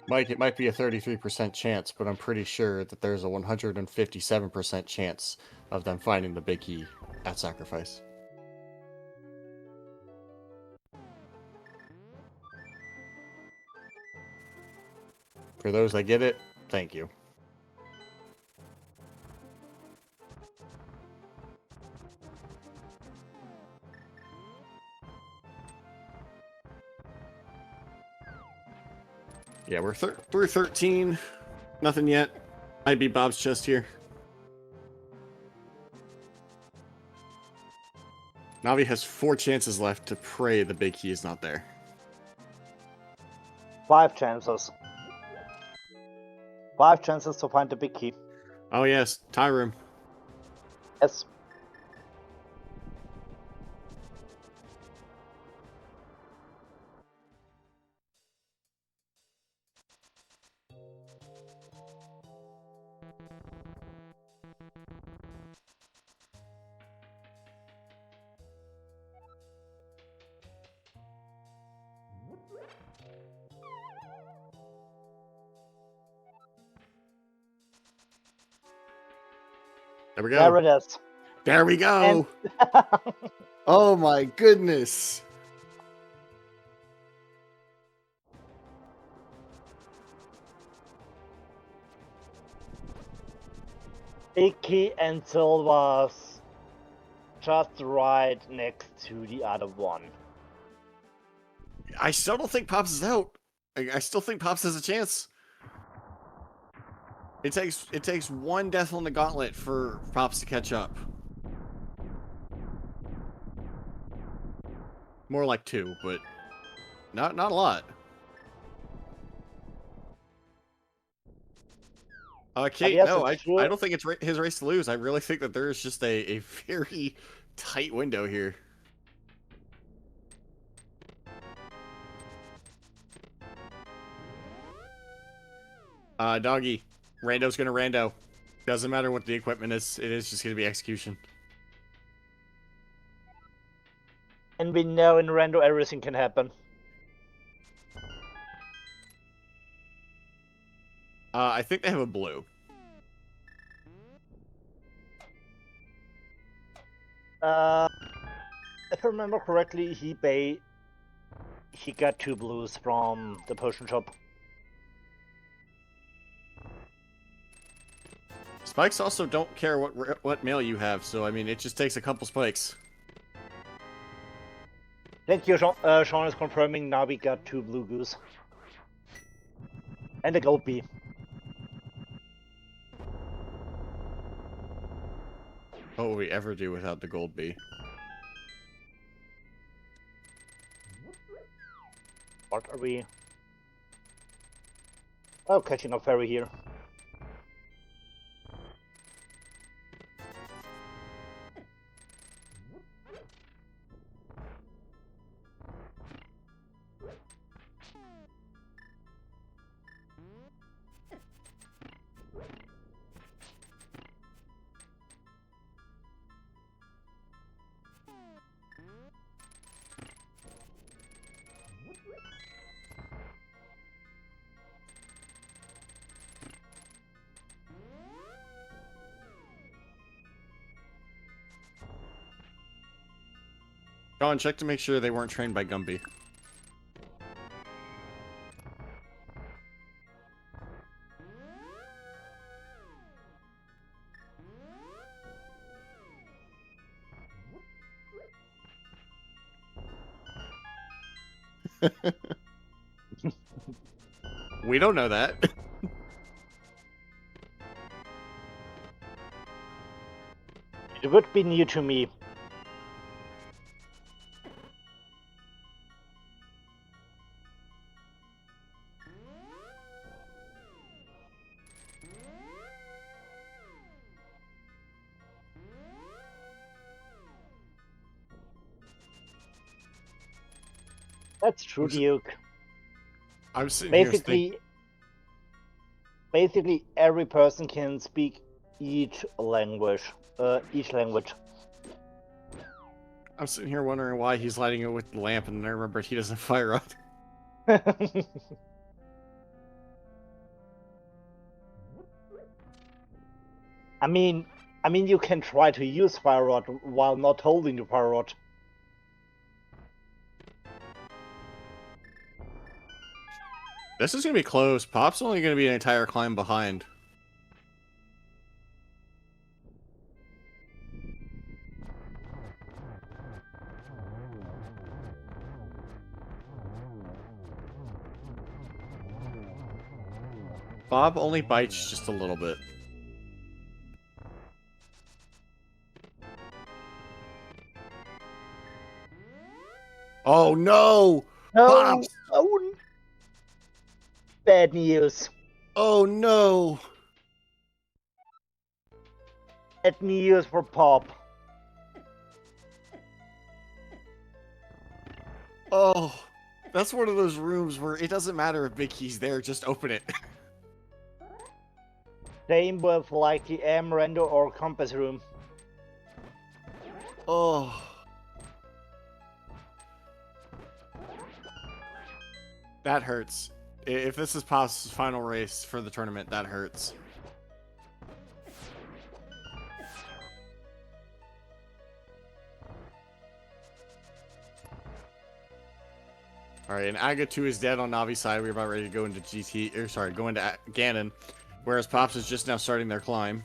Mike, it might be a 33% chance, but I'm pretty sure that there's a 157% chance of them finding the big key at Sacrifice. For those that get it, thank you. Yeah, we're through 13. Nothing yet. Might be Bob's chest here. Navi has 4 chances left to pray the big key is not there. 5 chances. 5 chances to find the big key. Oh yes, tie room. Yes. There we go. There it is. There we go. And Oh my goodness. big key and Silva's just right next to the other one. I still don't think Pops is out. I still think Pops has a chance. It takes one death on the gauntlet for Pops to catch up. More like 2, but not a lot. Kate, no, I don't think it's his race to lose. I really think that there is just a very tight window here. Doggy, Rando's gonna Rando. Doesn't matter what the equipment is, it is just gonna be execution. And we know in Rando everything can happen. I think they have a blue. If I remember correctly, he got 2 blues from the potion shop. Spikes also don't care what mail you have, so I mean, it just takes a couple spikes. Thank you, Sean. Sean is confirming Navi got 2 blue goose. And a gold bee. What would we ever do without the gold bee? What are we? Oh, catching a fairy here. Sean, check to make sure they weren't trained by Gumby. We don't know that. It would be new to me. That's true, Duke. I'm sitting here thinking. Basically, every person can speak each language. I'm sitting here wondering why he's lighting it with the lamp, and then I remembered he doesn't fire up. I mean, you can try to use fire rod while not holding the fire rod. This is gonna be close. Pop's only gonna be an entire climb behind. Bob only bites just a little bit. Oh no! No! Pops! Oh, bad news. Oh no! Bad news for Pop. Oh, that's one of those rooms where it doesn't matter if Big Key's there, just open it. Same with like the Amarando or Compass room. Oh. That hurts. If this is Pop's final race for the tournament, that hurts. Alright, and Aga 2 is dead on Navi's side. We're about ready to go into go into Ganon. Whereas Pops is just now starting their climb.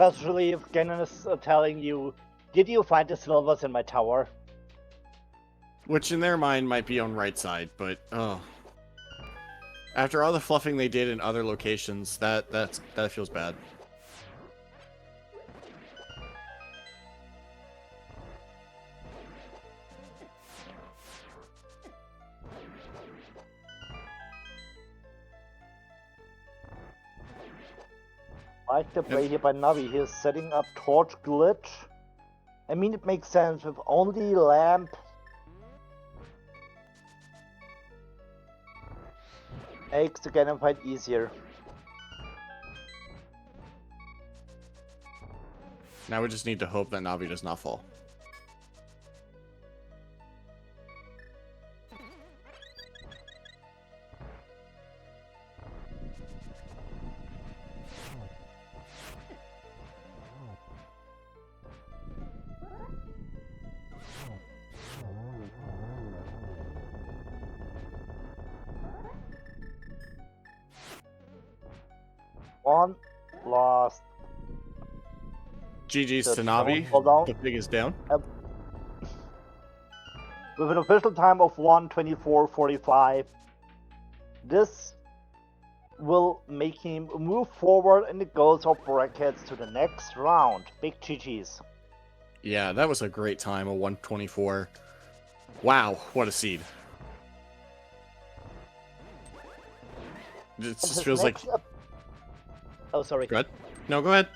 Especially if Ganon is telling you, did you find the silvers in my tower? Which in their mind might be on right side, but oh. After all the fluffing they did in other locations, that feels bad. Like the play here by Navi, he's setting up torch glitch. I mean, it makes sense with only lamp. Makes the Ganon fight easier. Now we just need to hope that Navi does not fall. One lost. GG's The to Navi. fall down. The pig is down. With an official time of 1:24:45, this will make him move forward in the goals of brackets to the next round. Big GG's. Yeah, that was a great time, a 124. Wow, what a seed. It just feels like... Oh, sorry. Go ahead. No, go ahead.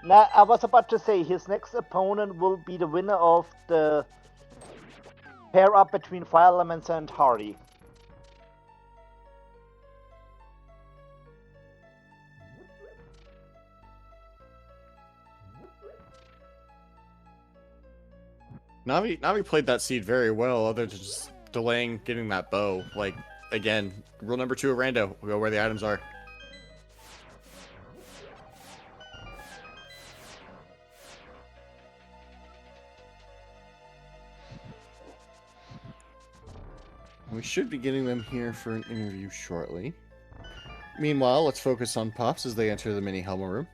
Now, I was about to say, his next opponent will be the winner of the pair up between Fire Elements and Hardy. Navi played that seed very well, other than just delaying getting that bow. Like, again, rule number 2 of Rando, we go where the items are. We should be getting them here for an interview shortly. Meanwhile, let's focus on Pops as they enter the mini Helma room.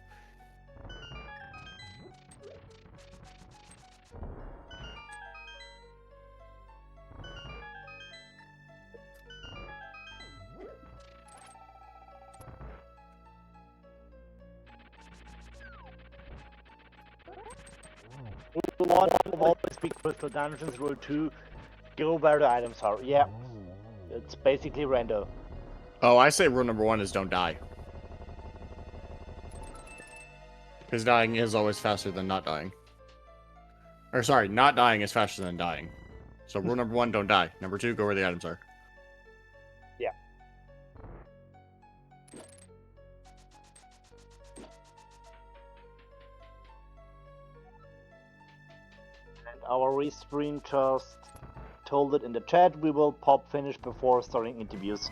Rule 1, always be crystal dungeons. Rule 2, go where the items are. Yeah, it's basically random. Oh, I say rule number 1 is don't die. Because dying is always faster than not dying. Or sorry, not dying is faster than dying. So rule number 1, don't die. Number 2, go where the items are. Yeah. And our restream just told it in the chat. We will pop finish before starting interviews.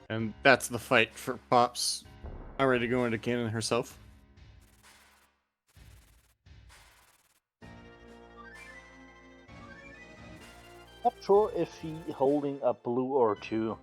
And that's the fight for Pops. Already going to Ganon herself. Not sure if she holding a blue or two.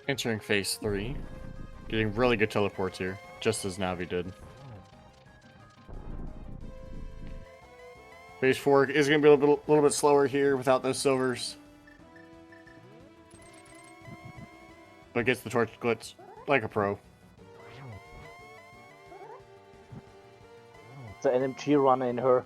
Entering phase 3. Getting really good teleports here, just as Navi did. Phase 4 is going to be a little bit slower here without those silvers. But gets the torch glitch like a pro. The NMG run in her.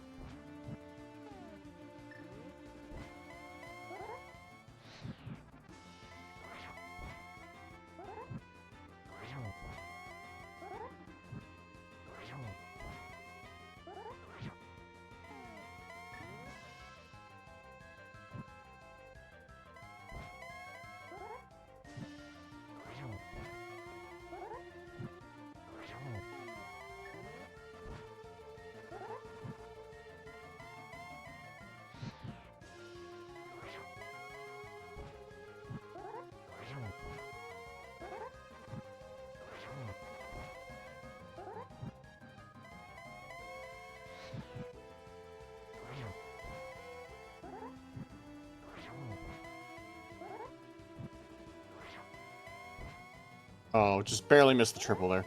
Oh, just barely missed the triple there.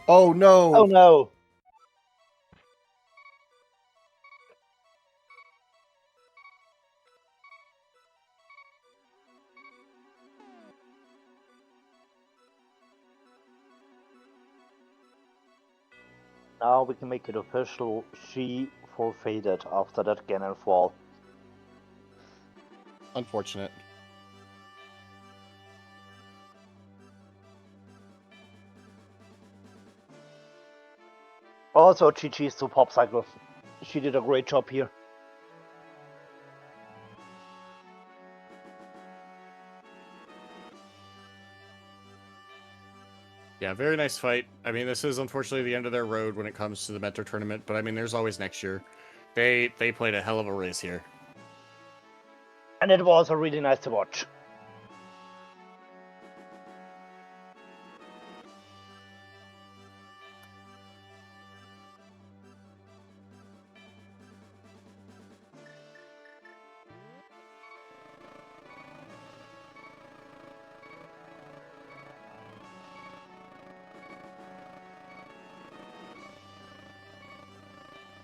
Oh no! Oh no! Now we can make it official. She forfeited after that Ganon fall. Unfortunate. Also, GG's to Pop Cycle. She did a great job here. Yeah, very nice fight. I mean, this is unfortunately the end of their road when it comes to the Mentor tournament, but I mean, there's always next year. They played a hell of a race here. And it was really nice to watch.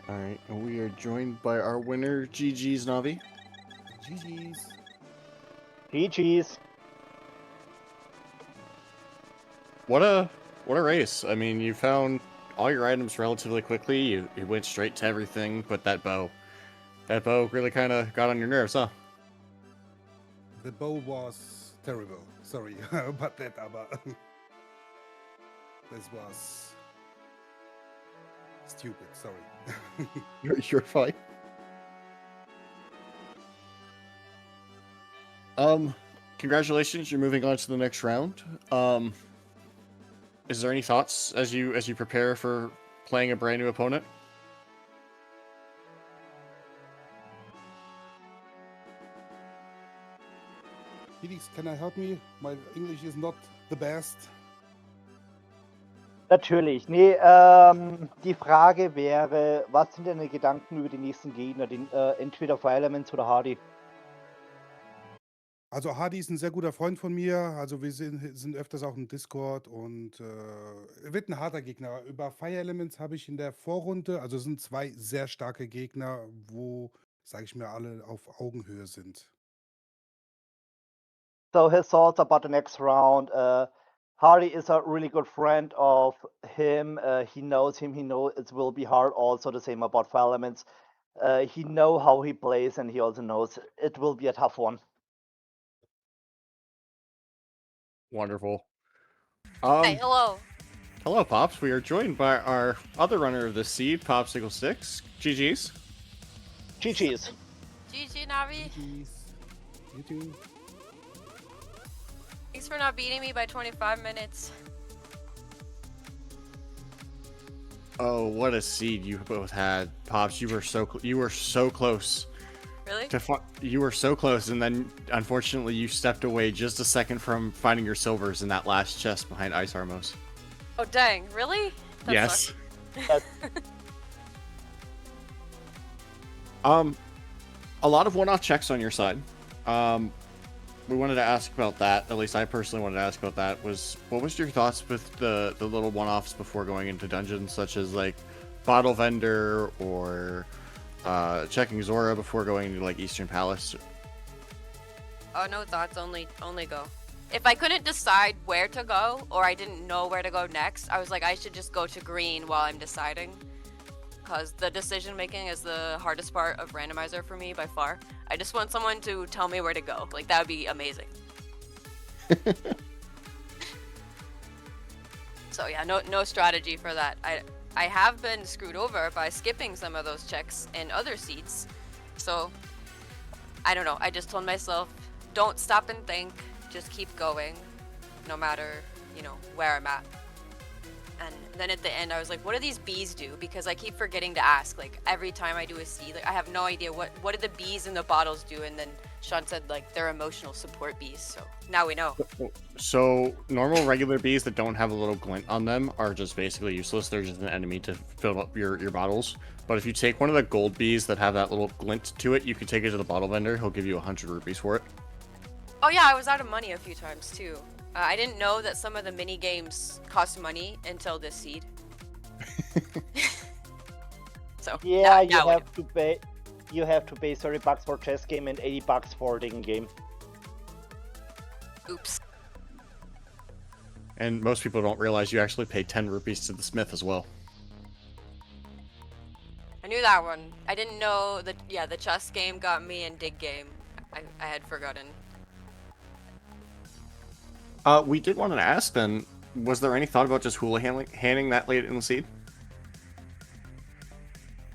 All right, and we are joined by our winner, GG's Navi. GG's. GG's. What a race! I mean, you found all your items relatively quickly. You went straight to everything, but that bow really kind of got on your nerves, huh? The bow was terrible. Sorry about that, but this was stupid. Sorry. You're fine. Congratulations! You're moving on to the next round. Is there any thoughts as you prepare for playing a brand new opponent? Felix, can I help me? My English is not the best. Natürlich. Nee, die Frage wäre, was sind deine Gedanken über die nächsten Gegner, entweder Fire Elements oder Hardy? Also Hardy ist ein sehr guter Freund von mir. Also wir sind öfters auch im Discord und wird ein harter Gegner. Über Fire Elements habe ich in der Vorrunde, also es sind zwei sehr starke Gegner, wo, sage ich mir, alle auf Augenhöhe sind. So his thoughts about the next round. Hardy is a really good friend of him. He knows him. He knows it will be hard. Also the same about Fire Elements. He know how he plays, and he also knows it will be a tough one. Wonderful. Hey, hello. Hello, Pops. We are joined by our other runner of the seed, Popsicle Sticks. GG's. GG's. GG, Navi. GG's. You too. Thanks for not beating me by 25 minutes. Oh, what a seed you both had, Pops. You were so close. Really? You were so close, and then unfortunately you stepped away just a second from finding your silvers in that last chest behind Ice Armos. Oh, dang. Really? That Yes. sucks. A lot of one-off checks on your side. We wanted to ask about that. At least I personally wanted to ask about that. What was your thoughts with the little one-offs before going into dungeons, such as like Bottle Vendor or checking Zora before going to like Eastern Palace? Oh, no thoughts. Only go. If I couldn't decide where to go, or I didn't know where to go next, I was like, I should just go to green while I'm deciding. Because the decision making is the hardest part of randomizer for me by far. I just want someone to tell me where to go. Like, that would be amazing. So yeah, no strategy for that. I have been screwed over by skipping some of those checks in other seats. So I don't know. I just told myself, don't stop and think. Just keep going, no matter, where I'm at. And then at the end, I was like, what do these bees do? Because I keep forgetting to ask. Like, every time I do a seed, like, I have no idea what do the bees in the bottles do. And then Sean said, like, they're emotional support bees. So now we know. So normal regular bees that don't have a little glint on them are just basically useless. They're just an enemy to fill up your bottles. But if you take one of the gold bees that have that little glint to it, you can take it to the bottle vendor. He'll give you 100 rupees for it. Oh yeah, I was out of money a few times too. I didn't know that some of the mini games cost money until this seed. So yeah, you have to pay $30 for chess game and $80 for the game. Oops. And most people don't realize you actually pay 10 rupees to the smith as well. I knew that one. I didn't know that. Yeah, the chess game got me and dig game. I had forgotten. We did want to ask then, was there any thought about just hula handing that late in the seed?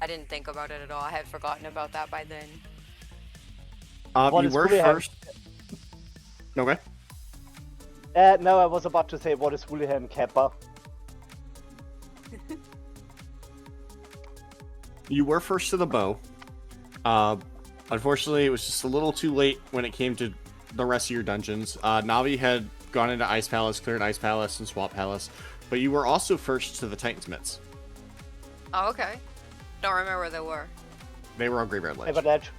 I didn't think about it at all. I had forgotten about that by then. You were first. Okay. No, I was about to say, what is Houlihan Kappa? You were first to the bow. Unfortunately, it was just a little too late when it came to the rest of your dungeons. Navi had gone into Ice Palace, cleared Ice Palace and Swamp Palace, but you were also first to the Titan's Mitts. Oh, okay. Don't remember where they were. They were on Graveyard Ledge. Never that.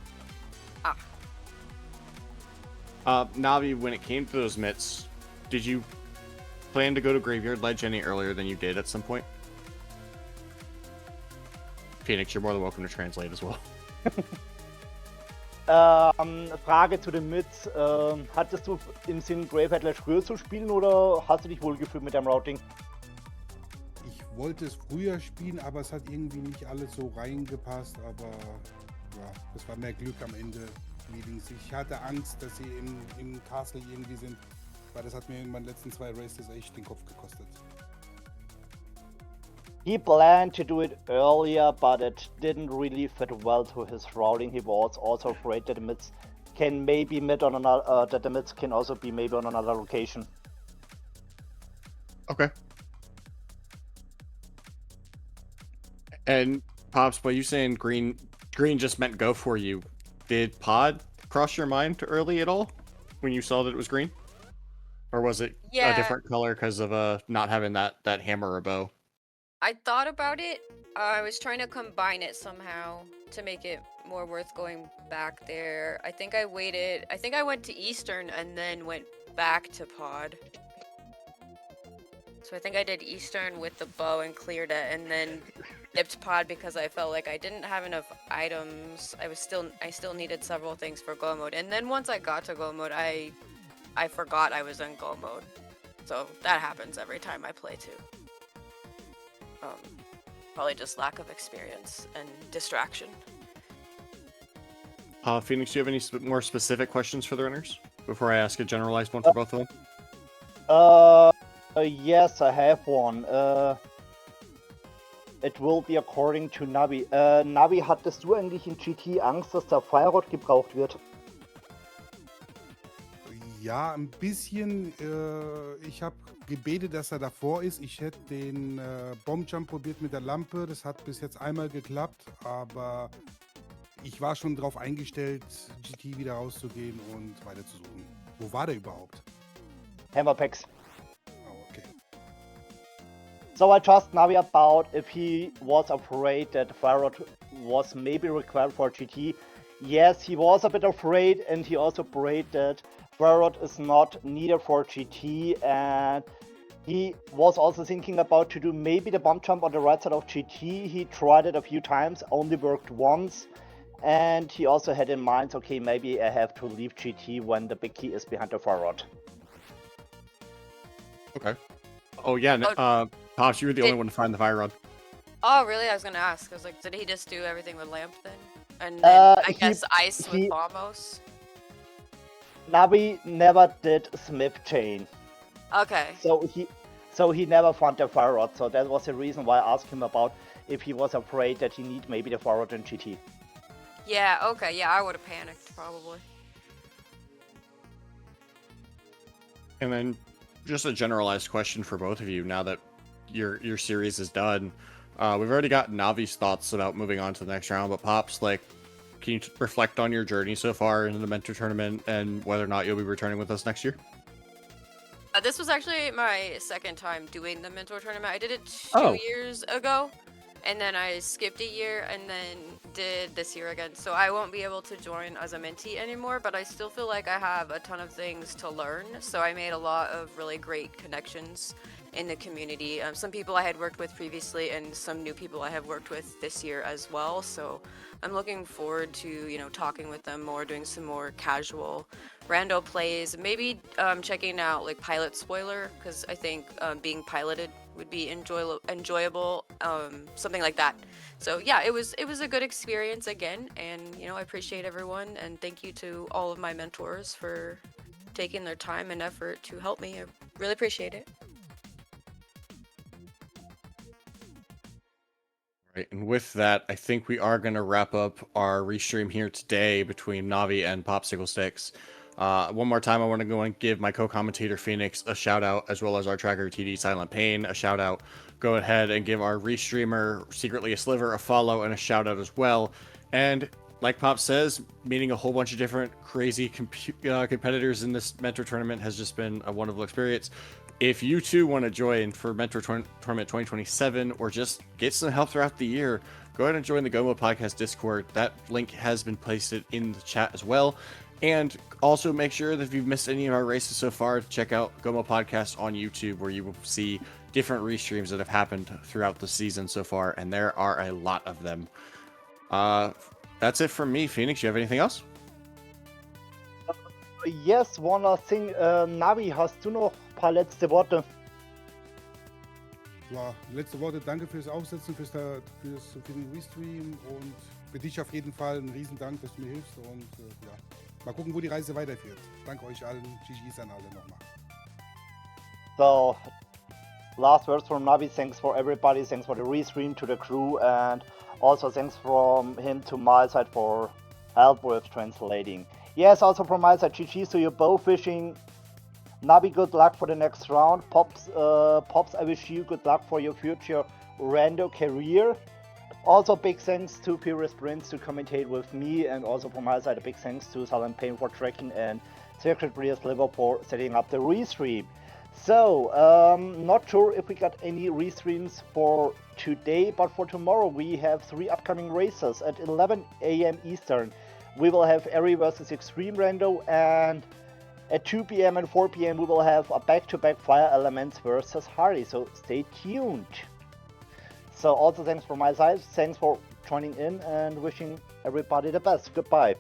Navi, when it came to those mitts, did you plan to go to Graveyard Ledge any earlier than you did at some point? Phoenix, you're more than welcome to translate as well. Frage zu den Mids. Hattest du im Sinn, Graveyard Ledge früher zu spielen oder hast du dich wohlgefühlt mit deinem Routing? Ich wollte es früher spielen, aber es hat irgendwie nicht alles so reingepasst. Aber ja, es war mehr Glück am Ende. Ich hatte Angst, dass sie im Castle irgendwie sind, weil das hat mir in meinen letzten 2 Races echt den Kopf gekostet. He planned to do it earlier, but it didn't really fit well to his routing. He was also afraid that the mids can maybe mid on another, that the mids can also be maybe on another location. Okay. And Pops, by you saying green just meant go for you, did Pod cross your mind early at all when you saw that it was green? Or was it Yeah. a different color because of not having that hammer or bow? I thought about it. I was trying to combine it somehow to make it more worth going back there. I think I waited. I think I went to Eastern and then went back to Pod. So I think I did Eastern with the bow and cleared it, and then dipped Pod because I felt like I didn't have enough items. I still needed several things for Go mode. And then once I got to Go mode, I forgot I was in Go mode. So that happens every time I play too. Probably just lack of experience and distraction. Phoenix, do you have any more specific questions for the runners before I ask a generalized one for both of them? Yes, I have one. It will be according to Navi. Navi, hattest du eigentlich in GT Angst, dass der Fire Rod gebraucht wird? Ja, ein bisschen. Ich habe gebetet, dass er davor ist. Ich hätte den Bombjump probiert mit der Lampe. Das hat bis jetzt einmal geklappt, aber ich war schon darauf eingestellt, GT wieder rauszugehen und weiter zu suchen. Wo war der überhaupt? Hammerpacks. Oh, okay. So I asked Navi about if he was afraid that Fire Rod was maybe required for GT. Yes, he was a bit afraid, and he also prayed that Fire Rod is not needed for GT, and he was also thinking about to do maybe the bump jump on the right side of GT. He tried it a few times, only worked once, and he also had in mind, okay, maybe I have to leave GT when the big key is behind the Fire Rod. Okay. Oh yeah, Pops, you were the only one to find the fire rod. Oh, really? I was gonna ask. I was like, did he just do everything with lamp then? And then I guess ice with bombos? Navi never did Smith Chain. Okay. So he never found the Fire Rod, so that was the reason why I asked him about if he was afraid that he need maybe the Fire Rod in GT. Yeah, okay, yeah, I would have panicked probably. And then just a generalized question for both of you now that your series is done. We've already got Navi's thoughts about moving on to the next round, but Pops, like, can you reflect on your journey so far in the Mentor Tournament and whether or not you'll be returning with us next year? This was actually my second time doing the Mentor Tournament. I did it 2 Oh. years ago, and then I skipped a year and then did this year again. So I won't be able to join as a mentee anymore, but I still feel like I have a ton of things to learn. So I made a lot of really great connections in the community. Some people I had worked with previously and some new people I have worked with this year as well. So I'm looking forward to, you know, talking with them more, doing some more casual rando plays, maybe checking out like Pilot Spoiler, because I think being piloted would be enjoyable, something like that. So yeah, it was a good experience again, and you know, I appreciate everyone, and thank you to all of my mentors for taking their time and effort to help me. I really appreciate it. Right, and with that, I think we are going to wrap up our restream here today between Navi and Popsicle Sticks. One more time, I want to go and give my co-commentator Phoenix a shout out, as well as our tracker TD Silent Pain a shout out. Go ahead and give our restreamer Secretly a Sliver a follow and a shout out as well. And like Pop says, meeting a whole bunch of different crazy competitors in this Mentor tournament has just been a wonderful experience. If you too want to join for Mentor Tournament 2027 or just get some help throughout the year, go ahead and join the Gomo Podcast Discord. That link has been pasted in the chat as well. And also make sure that if you've missed any of our races so far, check out Gomo Podcast on YouTube, where you will see different restreams that have happened throughout the season so far, and there are a lot of them. That's it from me. Phoenix, you have anything else? Yes, one last thing. Navi, hast du noch ein paar letzte Worte? Ja, letzte Worte, danke fürs Aufsetzen, für den Restream und für dich auf jeden Fall ein Riesendank, dass du mir hilfst und ja, mal gucken, wo die Reise weiterführt. Danke euch allen, GG's an alle nochmal. So, last words from Navi. Thanks for everybody. Thanks for the restream to the crew, and also thanks from him to my side for help with translating. Yes, also from my side, GG. So you're both wishing Navi good luck for the next round. Pops, I wish you good luck for your future rando career. Also, big thanks to Furious Prince to commentate with me, and also from my side, a big thanks to Silent Pain for tracking and Secret Breeders Liver for setting up the restream. So, not sure if we got any restreams for today, but for tomorrow we have 3 upcoming races at 11 AM Eastern. We will have Eri versus Extreme Rando, and at 2 PM and 4 PM we will have a back-to-back Fire Elements versus Hardy, so stay tuned. So also thanks from my side, thanks for joining in and wishing everybody the best. Goodbye.